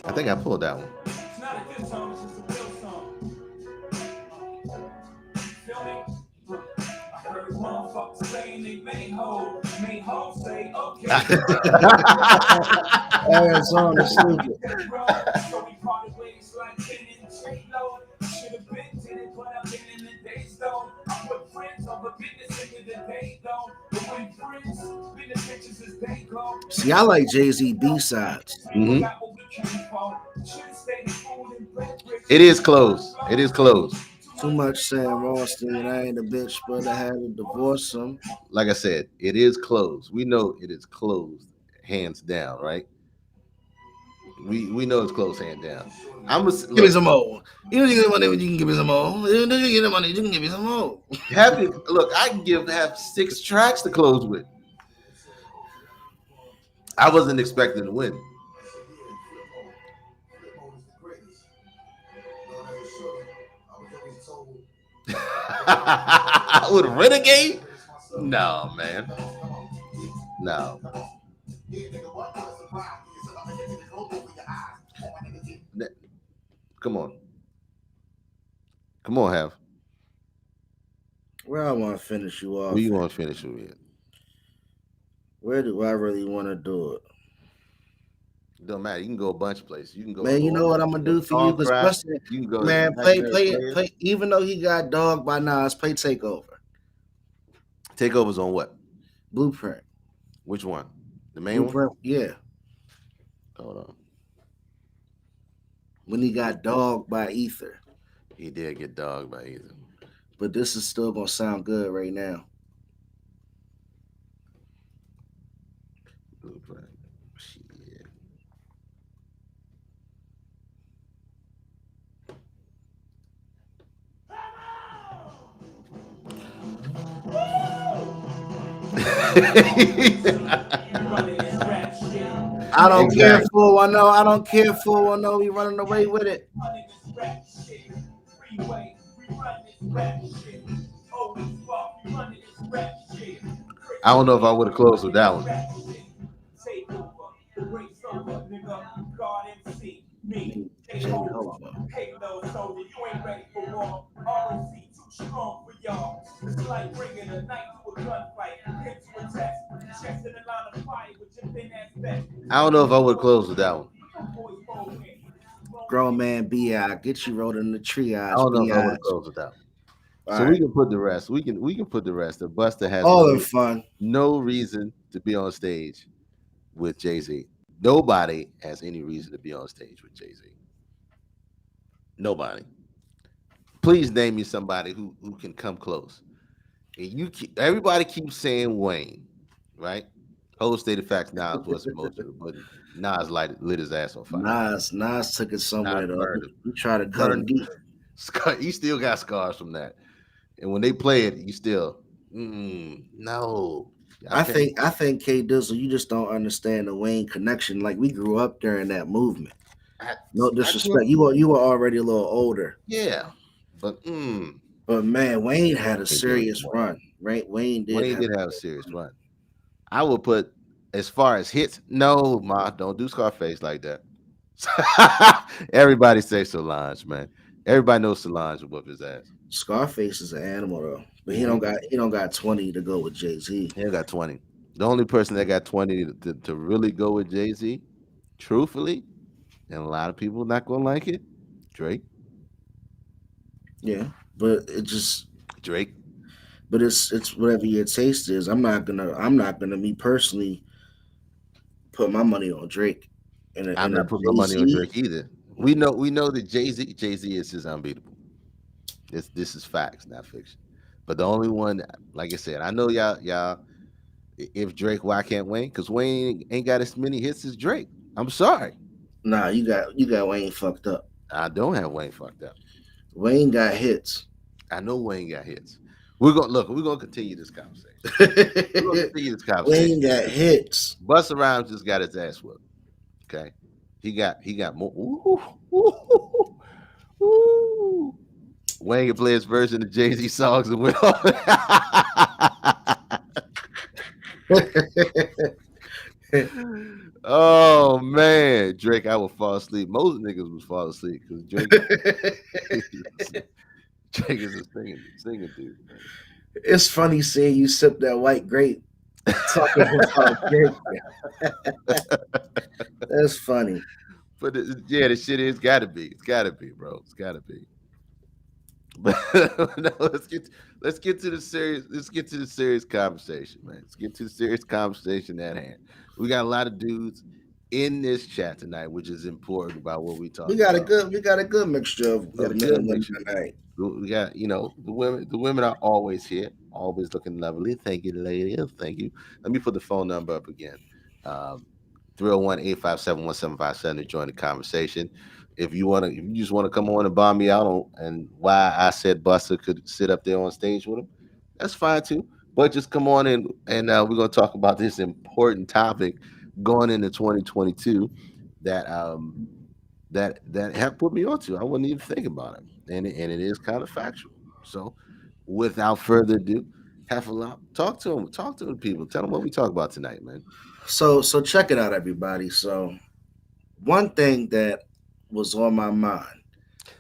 I think I pulled that one. It's not a diss song, it's just a real song. Feel me? I heard motherfuckers saying they main hoe say, okay. That song is stupid. So we parted ways like Ben and J-Lo. Should have been did it, but I've been in the days though. I put friends over business into the day though. But when friends, business bitches as they go. See, I like Jay-Z B-sides. Mhm. It is closed. It is closed. Too much Sam Austin. I ain't a bitch, but I had to divorce him. Like I said, it is closed. We know it is closed, hands down, right? We know it's closed, hand down. I'm gonna Give me look, some more. You know you get money, you can give me some more. You know you get the money, you can give me some more. happy. Look, I can have 6 tracks to close with. I wasn't expecting to win. With Renegade? No, man. No. Come on. Come on, Have. Where I want to finish you off. Where you want to finish with? Where do I really want to do it? Don't matter. You can go a bunch of places. You can go. Man, you know what I'm gonna do for you? Because Buster, you can go. man, play. Even though he got dogged by Nas, play Takeover. Takeover's on what? Blueprint. Which one? The main Blueprint, one? yeah. Hold on. When he got dogged by Ether. He did get dogged by Ether. But this is still gonna sound good right now. Blueprint. Shit. I don't care Exactly. for one. No, I don't care for one. No, we running away with it. I don't know if I would have closed with that one. Hold on. I don't know if I would have closed with that one. Grown man B.I. Get you wrote in the triage. I don't know if I would B.I. have closed with that one. All So right. we can put the rest. We can put the rest. The Buster has All in fun. no reason to be on stage with Jay-Z. Nobody has any reason to be on stage with Jay-Z. Nobody. Please name me somebody who can come close. And everybody keeps saying Wayne, right? Whole state of facts, Nas wasn't most of it, but Nas lit his ass on fire. Nas took it somewhere Nas though. burned him. We try to cut him deep. He still got scars from that. And when they play it, you still, no. I think K Dizzle, you just don't understand the Wayne connection. Like we grew up during that movement. No disrespect. You were already a little older. Yeah. But man, Wayne had a serious run. Right? Wayne did have a serious run. I would put as far as hits, no, Ma, don't do Scarface like that. Everybody say Solange, man. Everybody knows Solange will whoop his ass. Scarface is an animal though. But he don't got 20 to go with Jay-Z. He got 20. The only person that got 20 to really go with Jay-Z, truthfully, and a lot of people not gonna like it, Drake. Yeah. But it just Drake. But it's whatever your taste is. I'm not gonna me personally put my money on Drake. I'm not putting my money on Drake either. We know that Jay-Z is his unbeatable. This is facts, not fiction. But the only one, like I said, I know y'all. If Drake, why can't Wayne? Because Wayne ain't got as many hits as Drake. I'm sorry. Nah, you got Wayne fucked up. I don't have Wayne fucked up. Wayne got hits. I know Wayne got hits. We're gonna look. We're gonna continue this conversation. We're gonna continue this conversation Wayne got because hits. Busta Rhymes just got his ass whooped. Okay, he got more. Ooh, ooh, ooh. Wayne can play his version of Jay Z songs and went on. Oh man, Drake, I would fall asleep. Most niggas would fall asleep because Drake Drake is a singing dude, man. It's funny seeing you sip that white grape talking about Drake. That's funny. But yeah, the shit is gotta be. It's gotta be, bro. It's gotta be. But no, let's get to the serious. Let's get to the serious conversation, man. Let's get to the serious conversation at hand. We got a lot of dudes in this chat tonight, which is important about what we We talking got a about. good we got a good mixture We got a of men good and women mixture. tonight. We got, the women. The women are always here, always looking lovely. Thank you, ladies. Thank you. Let me put the phone number up again. Um, 301-857-1757 to join the conversation. If you just want to come on and bomb me out on and why I said Buster could sit up there on stage with him, that's fine too. But just come on in and we're gonna talk about this important topic going into 2022 that that have put me onto. I wouldn't even think about it, and it is kind of factual. So, without further ado, have a lot. Talk to the people. Tell them what we talk about tonight, man. So check it out, everybody. So one thing that was on my mind,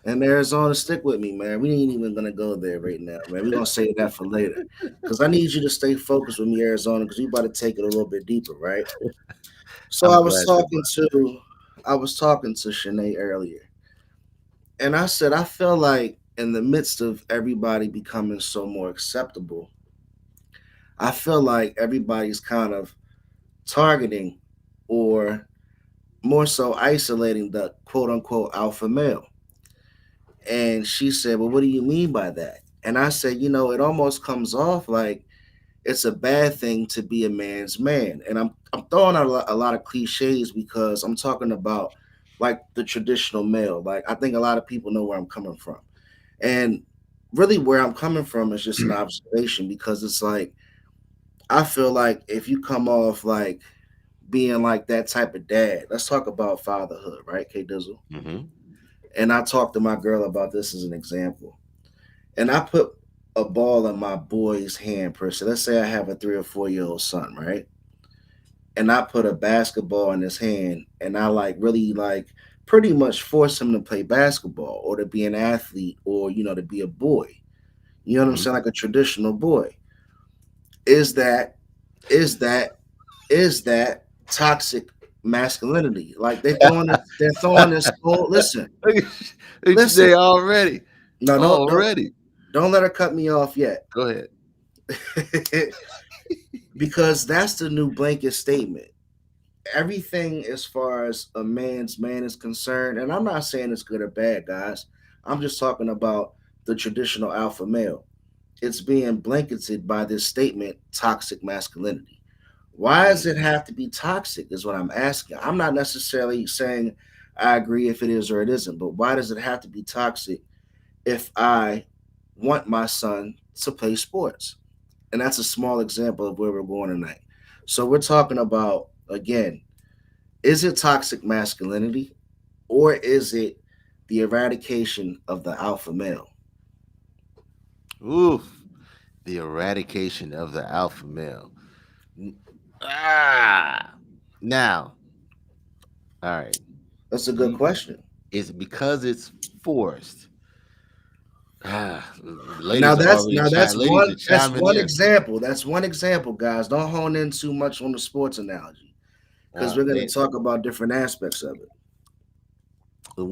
and Arizona, stick with me, man. We ain't even gonna go there right now, man. We're gonna save that for later. Cause I need you to stay focused with me, Arizona, because we about to take it a little bit deeper, right? So I'm glad you're about I was talking to Shanae earlier, and I said I feel like in the midst of everybody becoming so more acceptable, I feel like everybody's kind of targeting or more so isolating the quote unquote alpha male. And she said, well, what do you mean by that? And I said, it almost comes off like it's a bad thing to be a man's man. And I'm throwing out a lot of cliches because I'm talking about like the traditional male. Like I think a lot of people know where I'm coming from. And really where I'm coming from is just an observation because it's like I feel like if you come off like being like that type of dad, let's talk about fatherhood, right, K Dizzle? it. Hmm. And I talked to my girl about this as an example. And I put a ball in my boy's hand per se. Let's say I have a 3 or 4 year old son, right? And I put a basketball in his hand and I like really like pretty much force him to play basketball or to be an athlete or to be a boy. You know what I'm Hmm. saying? Like a traditional boy. Is that is that is that toxic masculinity? Like they're throwing this whole listen, It's listen. today already. No, don't Already. don't let her cut me off yet. Go ahead. Because that's the new blanket statement. Everything as far as a man's man is concerned, and I'm not saying it's good or bad, guys. I'm just talking about the traditional alpha male. It's being blanketed by this statement, toxic masculinity. Why does it Mm. have to be toxic? Is what I'm asking. I'm not necessarily saying I agree if it is or it isn't, but why does it have to be toxic if I want my son to play sports? And that's a small example of where we're going tonight. So we're talking about again, is it toxic masculinity or is it the eradication of the alpha male? Oof. The eradication of the alpha male. N- Ah. Now, all right. That's a good You question. it's because it's forced. Now Ladies are that's already now that's ladies one are that's chiming one in. example. That's one example, guys. Don't hone in too much on the sports analogy because we're going to They talk about different aspects of it. the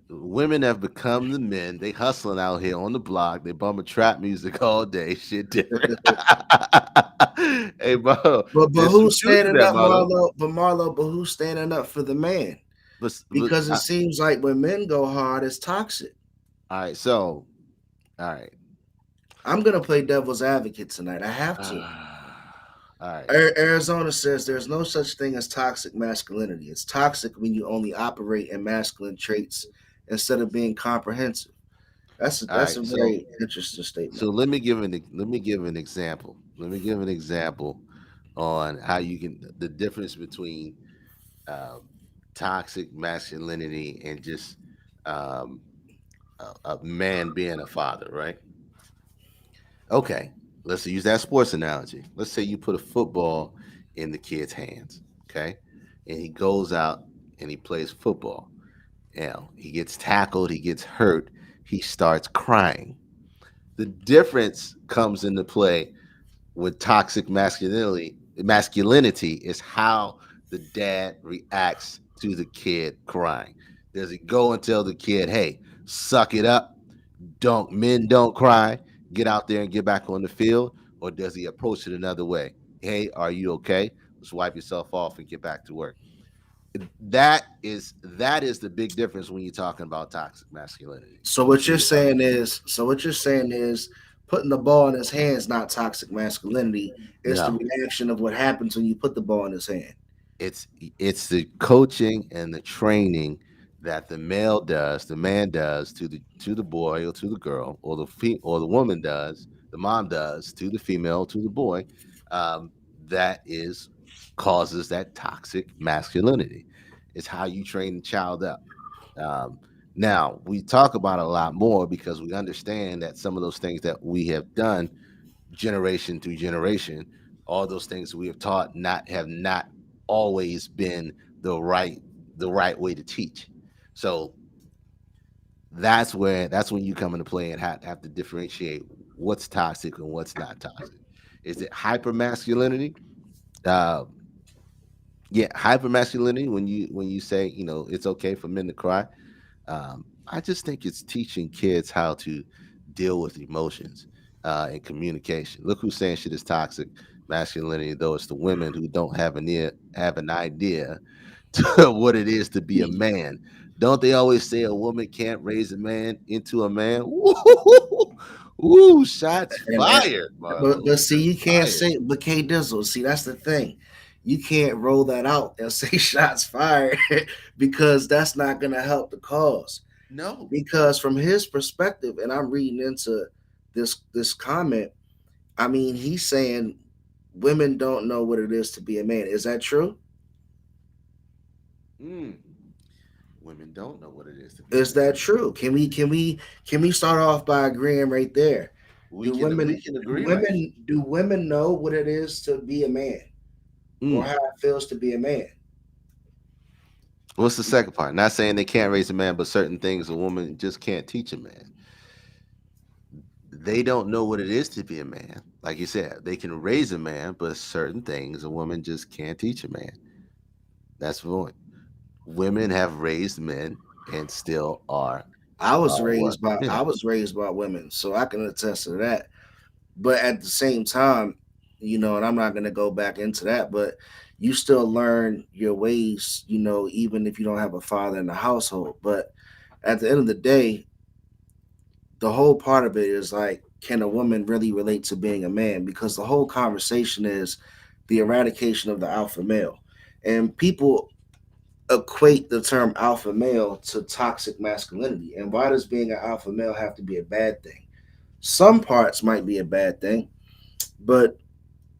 women have become the men. They hustling out here on the block. They bumming trap music all day. Shit different. Hey, bro, But there's some who's truth to standing that, up, Marlo. Marlo? But Marlo, but who's standing up for the man? But Because it seems like when men go hard, it's toxic. all right, so all right, I'm gonna play devil's advocate tonight. I have to. all right. Arizona says there's no such thing as toxic masculinity. It's toxic when you only operate in masculine traits instead of being comprehensive. All That's right. a So very interesting statement. let me give an example. Let me give an example on how you can the difference between um, toxic masculinity and just um, a man being a father, right? Okay, let's use that sports analogy. Let's say you put a football in the kid's hands, okay, and he goes out and he plays football. Now he gets tackled, he gets hurt, he starts crying. The difference comes into play with toxic masculinity is how the dad reacts to the kid crying. Does he go and tell the kid, hey, suck it up, don't cry, get out there and get back on the field? Or does he approach it another way? Hey, are you okay? Let's wipe yourself off and get back to work. That is the big difference when you're talking about toxic masculinity. When you're talking So what you're saying is putting the ball in his hands not toxic masculinity. It's the no, reaction of what happens when you put the ball in his hand. it's it's the coaching and the training that the man does to the boy or to the girl, or or the woman does, the mom does to the female, to the boy. Um, that is causes that toxic masculinity. It's how you train the child up. Um, Now we talk about it a lot more because we understand that some of those things that we have done generation through generation, all those things we have taught not always been the right the right way to teach. So that's when you come into play and have to differentiate what's toxic and what's not toxic. Is it hyper masculinity? Uh, yeah, hyper masculinity. When you say it's okay for men to cry, I just think it's teaching kids how to deal with emotions and communication. Look who's saying shit is toxic masculinity, though it's the women who don't have an idea to what it is to be a man. Don't they always say a woman can't raise a man into a man? Woo, ooh, shots And fired, but Marlo. see, you Shots can't fired. say but K Dizzle. See, that's the thing. You can't roll that out and say shots fired because that's not gonna help the cause. No. Because from his perspective, and I'm reading into this comment, I mean, he's saying women don't know what it is to be a man. Is that true? Mm, women don't know what it is to be a Is man. that true? Can we start off by agreeing right there? We can agree right. Do women know what it is to be a man or Mm. how it feels to be a man? What's the second part? Not saying they can't raise a man, but certain things a woman just can't teach a man. They don't know what it is to be a man. Like you said, they can raise a man, but certain things a woman just can't teach a man. That's the point. Women have raised men and still are what? I Men. was raised by women, so I can attest to that. But at the same time, and I'm not gonna go back into that, but you still learn your ways, even if you don't have a father in the household. But at the end of the day, the whole part of it is like, can a woman really relate to being a man? Because the whole conversation is the eradication of the alpha male. And people equate the term alpha male to toxic masculinity. And why does being an alpha male have to be a bad thing? Some parts might be a bad thing, but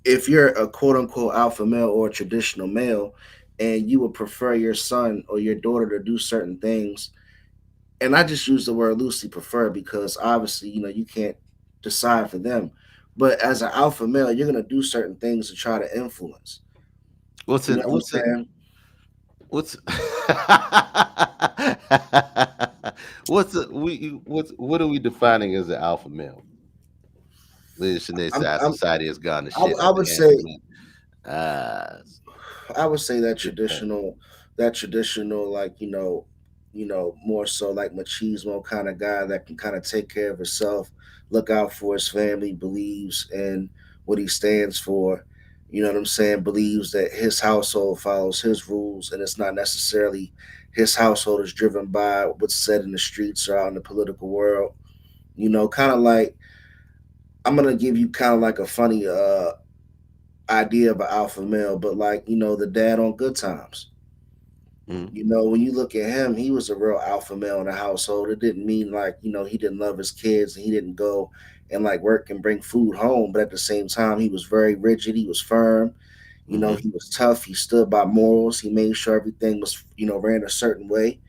if you're a quote unquote alpha male or a traditional male and you would prefer your son or your daughter to do certain things, and I just use the word loosely prefer because obviously, you can't decide for them. But as an alpha male, you're gonna do certain things to try to influence. What's You know it? what I'm What's it? saying? What's what are we defining as an alpha male? Liz Sinead I'm, said our I'm society has gone to I, shit. I I would think say actually, uh, I would say it's a good point. that traditional, like more so like machismo kind of guy that can kind of take care of himself, look out for his family, believes in what he stands for. You know what I'm saying? Believes that his household follows his rules, and it's not necessarily his household is driven by what's said in the streets or out in the political world. Kind of like I'm gonna give you kind of like a funny idea of an alpha male, but like the dad on Good Times. Mm-hmm. When you look at him, he was a real alpha male in the household. It didn't mean like, he didn't love his kids and he didn't go and like work and bring food home. But at the same time, he was very rigid. He was firm. Mm-hmm. He was tough. He stood by morals. He made sure everything was, ran a certain way.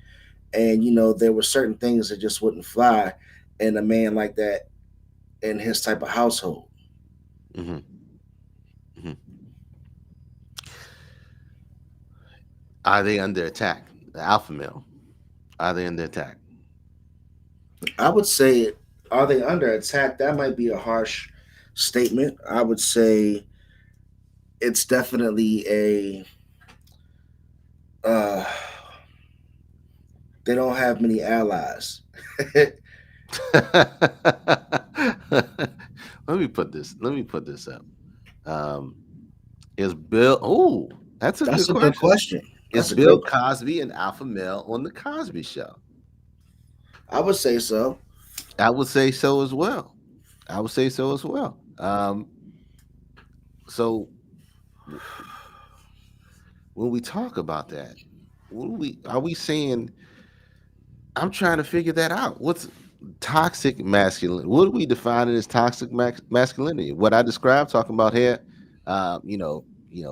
And, there were certain things that just wouldn't fly in a man like that in his type of household. Mm-hmm. Mm-hmm. Are they under attack? The alpha male. Are they under attack? I would say, are they under attack? That might be a harsh statement. I would say it's definitely uh they don't have many allies. Let me put this up. Um, is Bill? Oh, that's a good That's a good question. question. Is That's a Bill great. Cosby an alpha male on the Cosby Show? I would say so. I would say so as well. I would say so as well. So w- when we talk about that, what are we saying? I'm trying to figure that out. What's toxic masculinity? What do we define it as toxic masculinity? What I described, talking about here,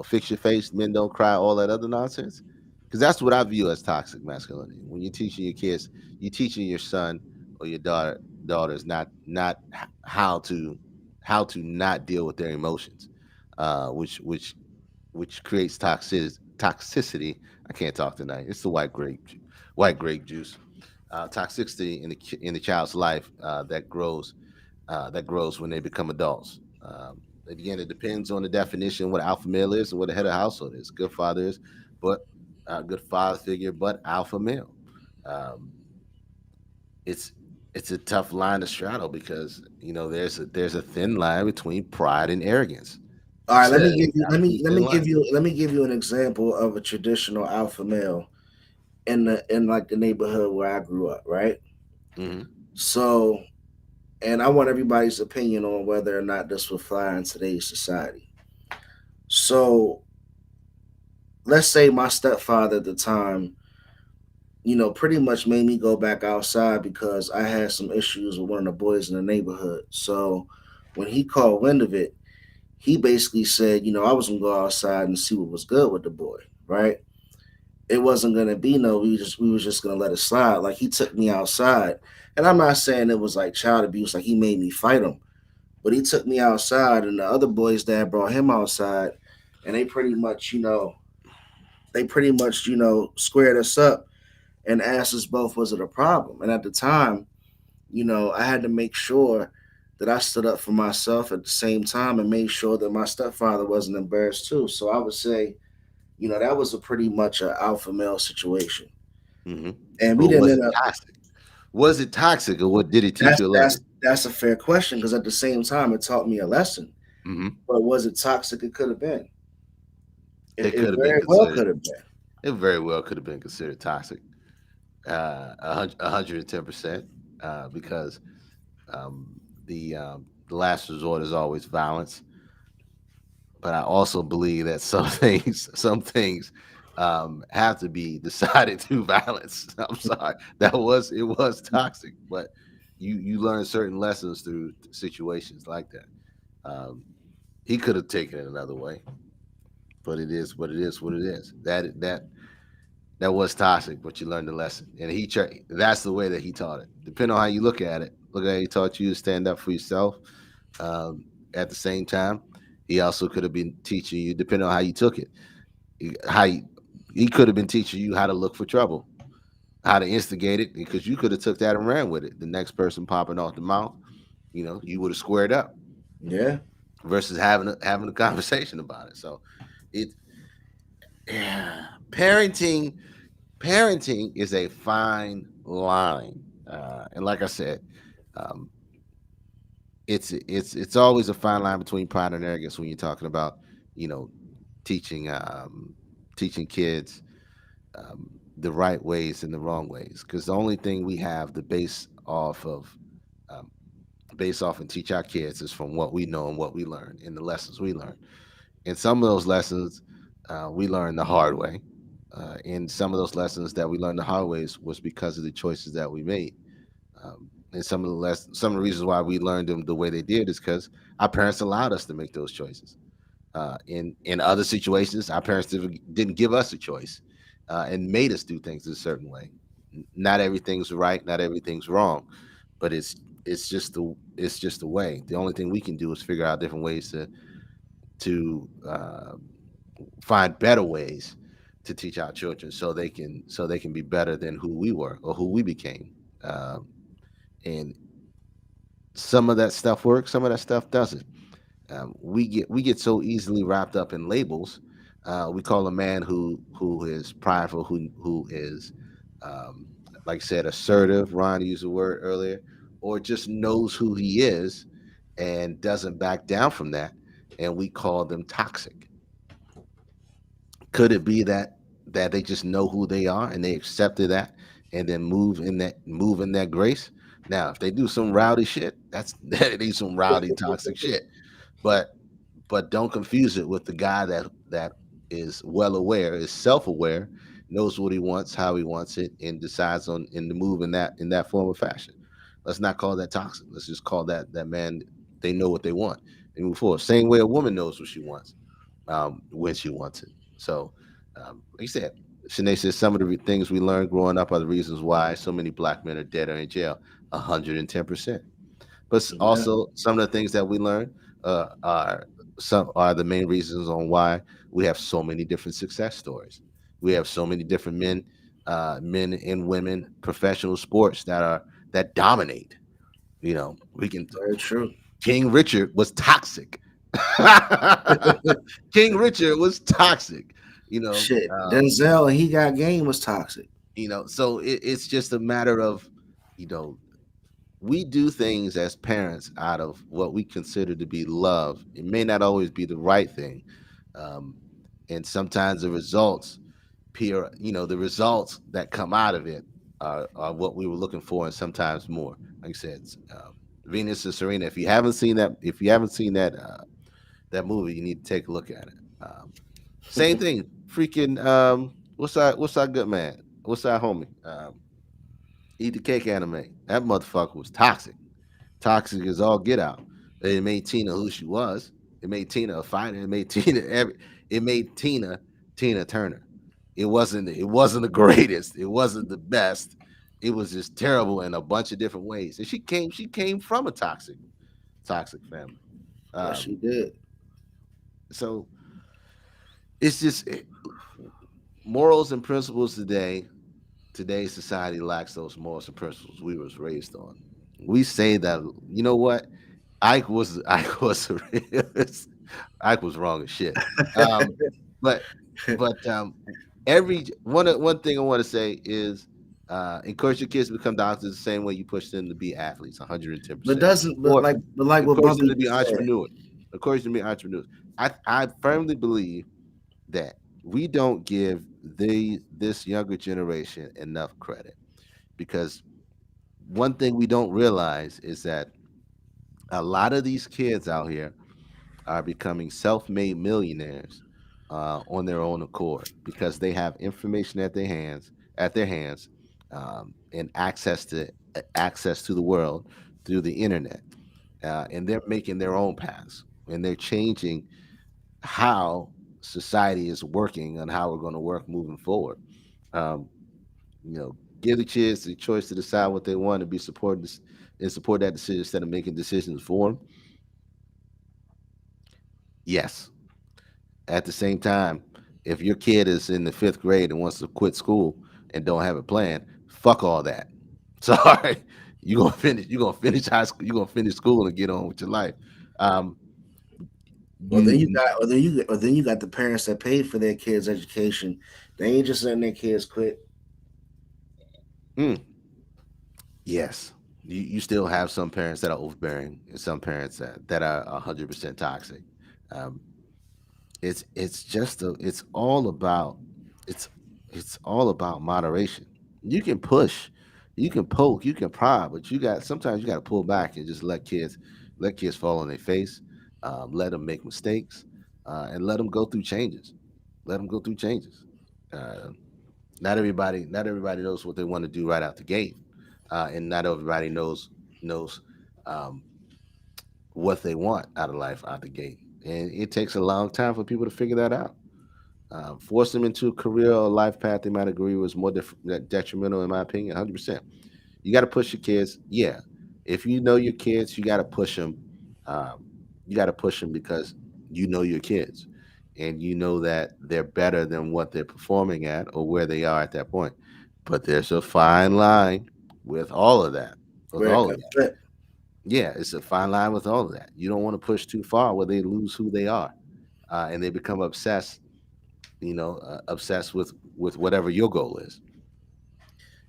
fix your face, men don't cry, all that other nonsense. Because that's what I view as toxic masculinity. When you're teaching your kids, you're teaching your son or your daughters how to not deal with their emotions, which creates toxicity. I can't talk tonight. It's the white grape juice. Toxicity in the child's life that grows when they become adults. Again, it depends on the definition what alpha male is and what the head of household is. Good father is, but good father figure, but alpha male. Um, it's it's a tough line to straddle because there's a thin line between pride and arrogance. All You right, let said me it, give you let a me pretty let thin me give line. you let me give you an example of a traditional alpha male in like the neighborhood where I grew up, right? Hmm. So, and I want everybody's opinion on whether or not this would fly in today's society. So, let's say my stepfather at the time, pretty much made me go back outside because I had some issues with one of the boys in the neighborhood. So, when he caught wind of it, he basically said, I was gonna go outside and see what was good with the boy, right? It wasn't gonna be no, we was just gonna let it slide. Like he took me outside, and I'm not saying it was like child abuse, like he made me fight him, but he took me outside, and the other boys that brought him outside, and they pretty much squared us up and asked us both, was it a problem? And at the time, I had to make sure that I stood up for myself at the same time and made sure that my stepfather wasn't embarrassed too. So I would say, that was a pretty much an alpha male situation. Hmm. And we But didn't was end it up. toxic? Was it toxic, or what did it teach That's you a that's lesson? that's a fair question because at the same time it taught me a lesson. Hmm. But was it toxic? It could have been. It, It it could have been very well considered. could have been. It very well could have been considered toxic. 110%, because the last resort is always violence. But I also believe that some things have to be decided through violence. I'm sorry, it was toxic, but you learn certain lessons through situations like that. Um, he could have taken it another way, but it is what it is. What it is. That was toxic, but you learned the lesson, and that's the way that he taught it. Depending on how you look at it, look at how he taught you to stand up for yourself. At the same time, he also could have been teaching you, depending on how you took it, how he could have been teaching you how to look for trouble, how to instigate it, because you could have took that and ran with it. The next person popping off the mouth, you would have squared up Yeah. versus having a conversation about it. So it, yeah, parenting is a fine line, and like I said, um, it's always a fine line between pride and arrogance when you're talking about you know teaching teaching kids the right ways and the wrong ways, because the only thing we have to um, base off and teach our kids is from what we know and what we learn and the lessons we learn, and some of those lessons we learn the hard way. And some of those lessons that we learned the hard ways was because of the choices that we made. And some of the reasons why we learned them the way they did is because our parents allowed us to make those choices. In other situations, our parents didn't give us a choice and made us do things a certain way. Not everything's right, not everything's wrong, but it's just the way. The only thing we can do is figure out different ways to find better ways to teach our children so they can be better than who we were or who we became. And some of that stuff works, some of that stuff doesn't. We get so easily wrapped up in labels. We call a man who is prideful, who is um, like I said, assertive. Ron used the word earlier, or just knows who he is and doesn't back down from that, and we call them toxic. Could it be that they just know who they are and they accepted that and then move in that grace? Now, if they do some rowdy shit, that's they do some rowdy toxic shit. But don't confuse it with the guy that is well aware, is self-aware, knows what he wants, how he wants it, and decides on in the move in that form of fashion. Let's not call that toxic. Let's just call that man. They know what they want and move forward. Same way a woman knows what she wants when she wants it. So, like you said, Shanae says some of the things we learned growing up are the reasons why so many black men are dead or in jail. 110%. But Yeah, also some of the things that we learn are the main reasons on why we have so many different success stories. We have so many different men and women, professional sports that dominate. You know, we can. very true. King Richard was toxic. King Richard was toxic. You know, Shit, Denzel and He Got Game was toxic. so it's just a matter of, you know, we do things as parents out of what we consider to be love. It may not always be the right thing, um, and sometimes the results, the results that come out of it are what we were looking for, and sometimes more. Like I said, Venus and Serena. If you haven't seen that movie, you need to take a look at it. Same thing. Freaking what's our good man? What's our homie? Eat the Cake anime. That motherfucker was toxic. Toxic as all get out. It made Tina who she was. It made Tina a fighter. It made It made Tina Turner. It wasn't the greatest. It wasn't the best. It was just terrible in a bunch of different ways. And she came from a toxic family. Yes, she Um, did. so it's just morals and principles today. Today's society lacks those morals and principles we was raised on. We say that, you know what, Ike was a realist. Ike was wrong as shit. Um, but every one thing I want to say is encourage your kids to become doctors the same way you push them to be athletes, 110%. But doesn't Or but like what encourage them Bumpy to be just said. entrepreneurs. Encourage them to be entrepreneurs. I firmly believe that we don't give this younger generation enough credit because one thing we don't realize is that a lot of these kids out here are becoming self-made millionaires on their own accord because they have information at their hands and access to the world through the internet, and they're making their own paths and they're changing how society is working and how we're going to work moving forward. Um, give the kids the choice to decide what they want and be supported and support that decision instead of making decisions for them. Yes. At the same time, if your kid is in the fifth grade and wants to quit school and don't have a plan, fuck all that. Sorry, you gonna finish. You gonna finish high school. You gonna finish school and get on with your life. Um, Or then you, you got the parents that paid for their kids' education. They ain't just letting their kids quit. mm, yes, you still have some parents that are overbearing and some parents that are 100% toxic. Um, it's all about it's it's all about moderation. You can push, you can poke, you can prod, but sometimes you got to pull back and just let kids fall on their face, let them make mistakes, and let them go through changes. Let them go through changes. Uh, not everybody knows what they want to do right out the gate, and not everybody knows um, what they want out of life out the gate. And it takes a long time for people to figure that out. Force them into a career or life path they might agree was more detrimental, in my opinion. 100%. You got to push your kids. Yeah, if you know your kids, you got to push them. Um, you got to push them because you know your kids, and you know that they're better than what they're performing at or where they are at that point. But there's a fine line with all of that. With Where it all of could that, fit. yeah, it's a fine line with all of that. You don't want to push too far where they lose who they are, and they become obsessed. Obsessed with whatever your goal is.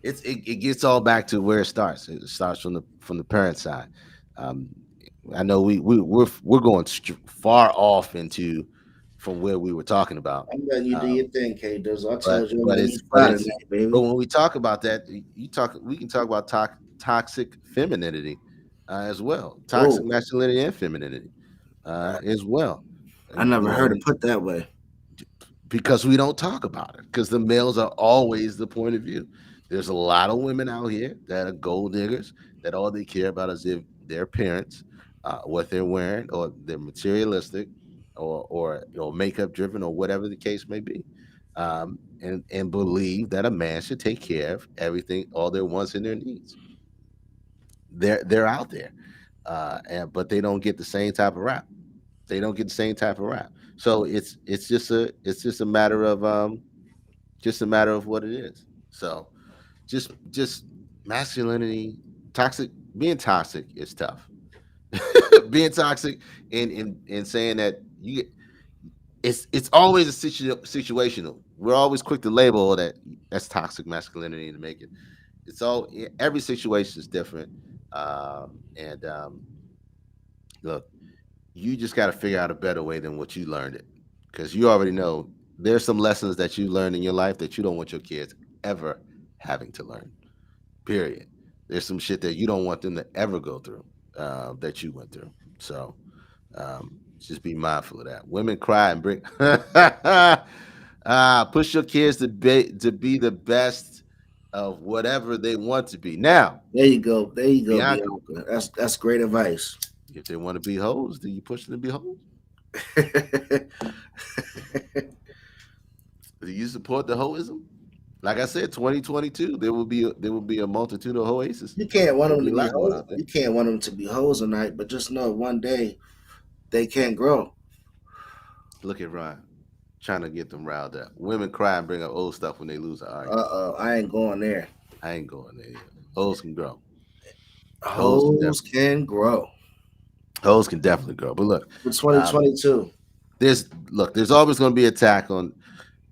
It gets all back to where it starts. It starts from the parent side. Um, I know we're going far off into from where we were talking about, I'm letting you do um, your thing, K Dizzle. I but told you I'm but on your it's but side it's tonight, but baby. when we talk about that, we can talk about toxic femininity as well, toxic Oh, masculinity and femininity as well. I never You know, heard it put that way. because we don't talk about it because the males are always the point of view. There's a lot of women out here that are gold diggers that all they care about is if their parents, what they're wearing, or they're materialistic, or makeup driven, or whatever the case may be, and believe that a man should take care of everything, all their wants and their needs. They're out there, and but they don't get the same type of rap. They don't get the same type of rap. So it's just a matter of what it is. So just masculinity, toxic being toxic is tough. Being toxic and saying that it's always situational. We're always quick to label that that's toxic masculinity to make it. It's all every situation is different. And Look, you just got to figure out a better way than what you learned it, because you already know there's some lessons that you learned in your life that you don't want your kids ever having to learn. Period. There's some shit that you don't want them to ever go through that you went through. So just be mindful of that. Women cry and bring push your kids to be the best of whatever they want to be. Now, There you go. There you go, Bianca, Bianca. That's great advice. if they want to be hoes, do you push them to be hoes? Do you support the hoism? Like I said, 2022, there will be a multitude of oasis. You can't want There'll them be to a be lot going hoes. out there. You can't want them to be hoes tonight, but just know one day they can't grow. Look at Ryan trying to get them riled up. Women cry and bring up old stuff when they lose an argument. I ain't going there. I ain't going there yet. Hoes can grow. Hoes can Hoes definitely can grow. hoes can definitely grow. But look, For um, 2022. there's always going to be attack on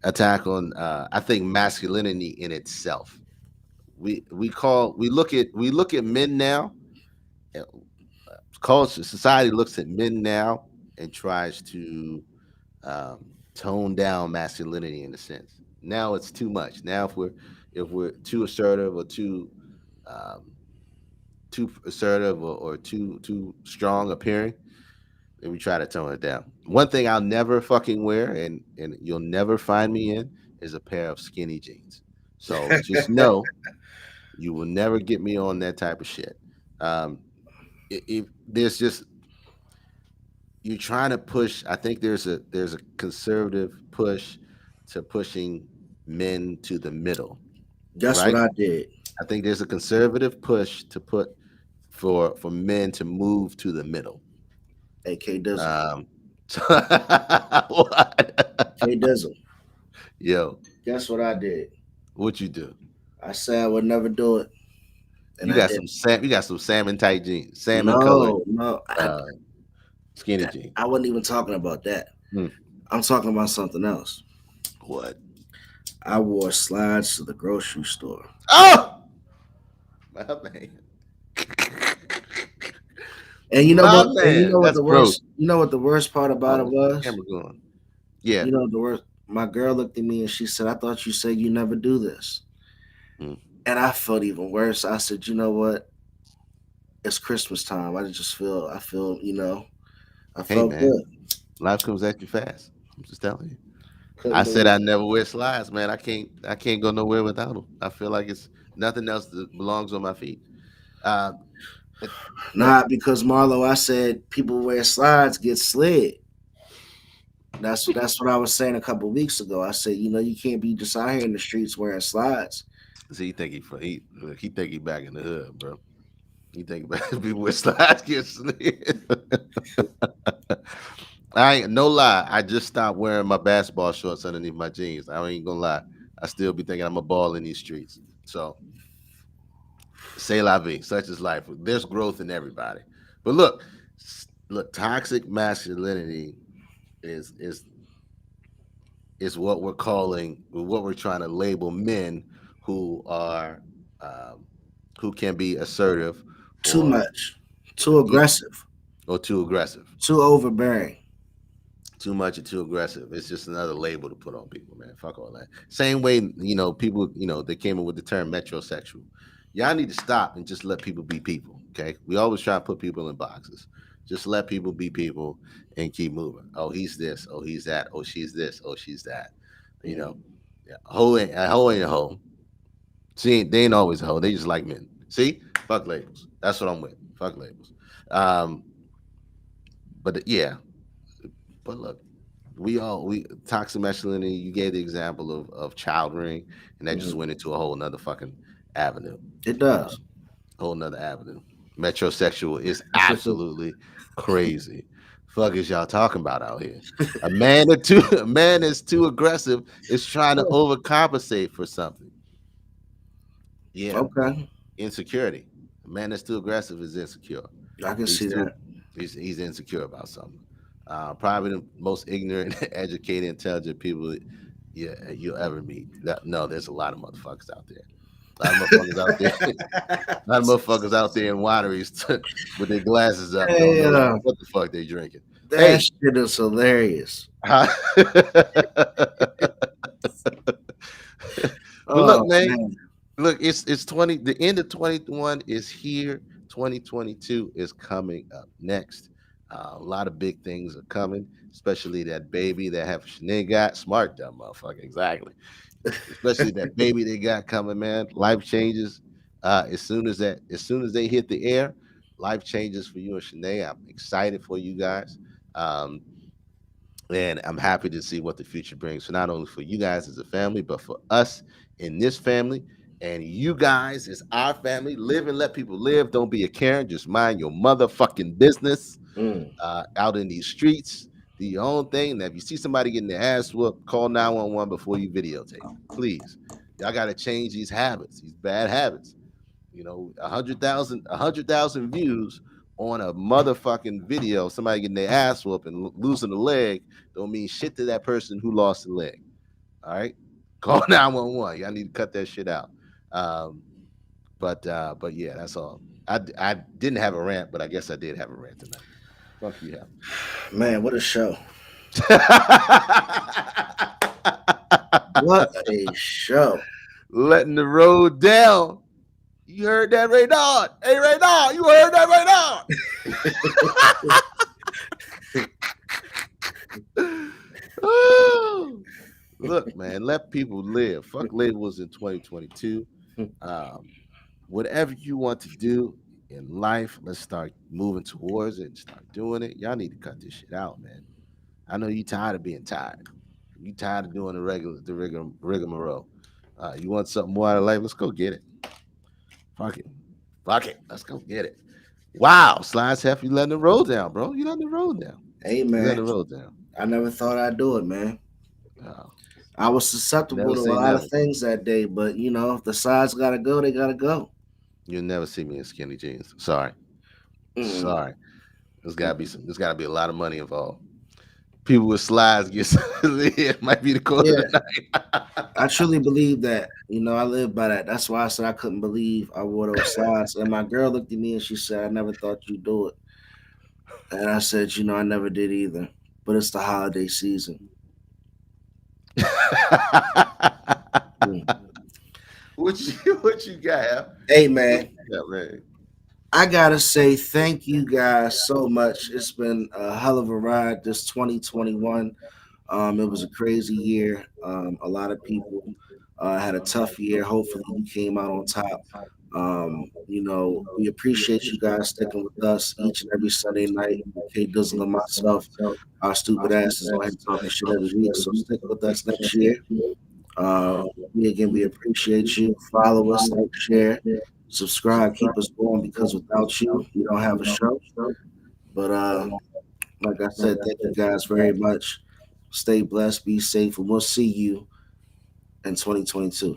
I think masculinity in itself. We look at men now. uh, Culture society looks at men now and tries to tone down masculinity in a sense. Now it's too much. Now if we're too assertive or um, too assertive or too strong appearing, then we try to tone it down. One thing I'll never fucking wear and you'll never find me in is a pair of skinny jeans. So just know you will never get me on that type of shit. Um, if there's just you're trying to push. I think there's a conservative push to pushing men to the middle, That's what right? I did. I think there's a conservative push to put for men to move to the middle. AK Dizzle. Um, what? K Dizzle. Yo, Guess what I did? what you do? I said I would never do it, and You I got did. some salmon tight jeans, salmon colored No, no, uh, skinny jeans. I wasn't even talking about that. Hmm. I'm talking about something else. What? I wore slides to the grocery store. Oh, my man. And you know My what? And you man, know what that's the gross. worst? You know what the worst part about it Oh, was? camera going. Yeah. You know the worst. My girl looked at me and she said, "I thought you said you never do this." Mm. And I felt even worse. I said, "You know what? It's Christmas time. I just feel. I feel. I Hey felt man, good." life comes at you fast. I'm just telling you. Couldn't I said believe I it. never wear slides, man. I can't go nowhere without them. I feel like it's nothing else that belongs on my feet. Uh, it, look, Not because Marlo, I said people wear slides get slid. That's what I was saying a couple weeks ago. I said, you can't be just out here in the streets wearing slides. see, he think he back in the hood, bro. He think back people with slides get slid. I ain't no lie. I just stopped wearing my basketball shorts underneath my jeans. I ain't gonna lie. I still be thinking I'm a ball in these streets. So say la vie. Such is life. There's growth in everybody. But look, toxic masculinity is what we're trying to label men who are um, who can be assertive Too or much, too yeah, aggressive, or too aggressive. too overbearing. Too much or too aggressive. It's just another label to put on people, man. Fuck all that. Same way, people, they came up with the term metrosexual. Y'all need to stop and just let people be people. Okay. We always try to put people in boxes. Just let people be people and keep moving. Oh, he's this. Oh, he's that. Oh, she's this. Oh, she's that. You Mm. know, yeah. A hoe ain't a hoe. See, they ain't always a hoe. They just like men. See, fuck labels. That's what I'm with. Fuck labels. Um, yeah, but look, we toxic masculinity. You gave the example of child ring, and that just Mhm. went into a whole nother fucking avenue, It uh, does. whole nother avenue. Metrosexual is absolutely crazy. Fuck is y'all talking about out here? A man is too aggressive is trying to overcompensate for something. Yeah, Okay, insecurity. A man that's too aggressive is insecure. I can He's see too that. he's insecure about something. Probably the most ignorant, educated, intelligent people you'll ever meet. No, there's a lot of motherfuckers out there. A lot of motherfuckers out there. A lot of motherfuckers out there in wineries with their glasses up, don't Hey, know what the fuck they drinking. that Hey, shit is hilarious. but look, Oh man, man. look, it's 20. The end of 21 is here. 2022 is coming up next. A lot of big things are coming, especially that baby that have Shanae got. Smart dumb motherfucker, exactly. Especially that baby they got coming, man. Life changes. As soon as they hit the air, life changes for you and Shanae. I'm excited for you guys. Um, and I'm happy to see what the future brings for not only for you guys as a family, but for us in this family. And you guys as our family. Live and let people live. Don't be a Karen. Just mind your motherfucking business Mm. out in these streets. Do your own thing. And if you see somebody getting their ass whooped, call 911 before you videotape it. Please. Y'all got to change these habits, these bad habits. 100,000 views on a motherfucking video of somebody getting their ass whooped and losing a leg don't mean shit to that person who lost a leg. All right, call 911. Y'all need to cut that shit out. Um, but yeah, that's all. I didn't have a rant, but I guess I did have a rant tonight. Fuck you, Man, what a show. have. What a show. Letting the road down. You heard that, Ray Don? Hey, Ray Don, you heard that, Ray Don? Oh, look, man, let people live. Fuck labels in 2022. Um, Whatever you want to do in life, let's start moving towards it and start doing it. Y'all need to cut this shit out, man. I know you tired of being tired. You tired of doing rigmarole. You want something more out of life? Let's go get it. Fuck it. Fuck it. Let's go get it. Wow, Slides Hef, you letting the road down, bro. You letting the road down. Hey You letting man, the road down. I never thought I'd do it, man. Oh, I was susceptible never to a say lot of never. things that day, but if the sides gotta go, they gotta go. You'll never see me in skinny jeans. Sorry. Mm. Sorry. There's gotta be a lot of money involved. People with slides get it might be the code of Yeah, the night. I truly believe that. I live by that. That's why I said I couldn't believe I wore those sides. And my girl looked at me and she said, "I never thought you'd do it." And I said, "I never did either." But it's the holiday season. Mm. What you got, Hef? Hey What man, you got, man? I gotta say thank you guys so much. It's been a hell of a ride this 2021. It was a crazy year. A lot of people had a tough year. Hopefully, you came out on top. We appreciate you guys sticking with us each and every Sunday night. K Dizzle and myself, our stupid asses on here talking shit every week. So stick with us next year. Uh, we appreciate you. Follow us, like, share, subscribe, keep us going because without you, we don't have a show. But like I said, thank you guys very much. Stay blessed, be safe, and we'll see you in 2022.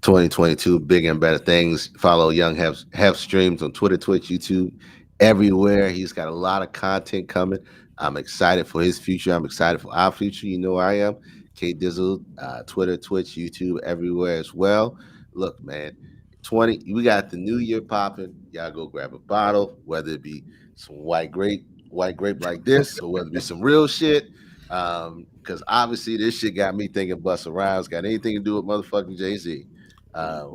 2022, big and better things. Follow Young Have Streams on Twitter, Twitch, YouTube, everywhere. He's got a lot of content coming. I'm excited for his future. I'm excited for our future. You know I am. K Dizzle, Twitter, Twitch, YouTube, everywhere as well. Look, man, 20. We got the new year popping. Y'all go grab a bottle, whether it be some white grape like this, or whether it be some real shit. Because obviously this shit got me thinking Busta Rhymes got anything to do with motherfucking Jay-Z.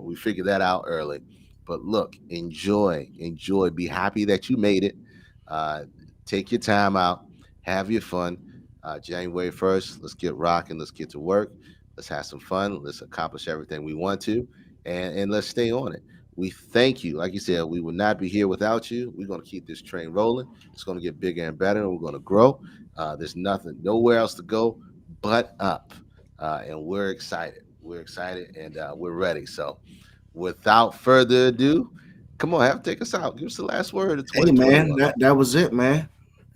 We figured that out early. But look, enjoy, be happy that you made it. Uh, take your time out, have your fun. January 1st, let's get rocking, let's get to work, let's have some fun, let's accomplish everything we want to, and let's stay on it. We thank you. Like you said, we would not be here without you. We're going to keep this train rolling. It's going to get bigger and better, and we're going to grow. There's nowhere else to go but up. And we're excited. We're excited and we're ready. So, without further ado, come on, have take us out. Give us the last word of Hey man, 2021. that was it, man.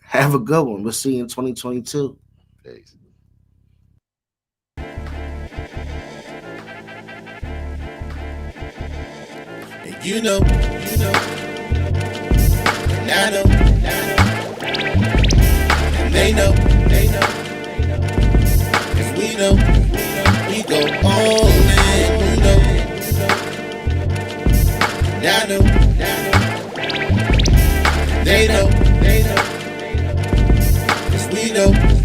Have a good one. We'll see you in 2022. Peace. And and I know, and they know, cause we know, we go all in, and I know, they know, cause we know.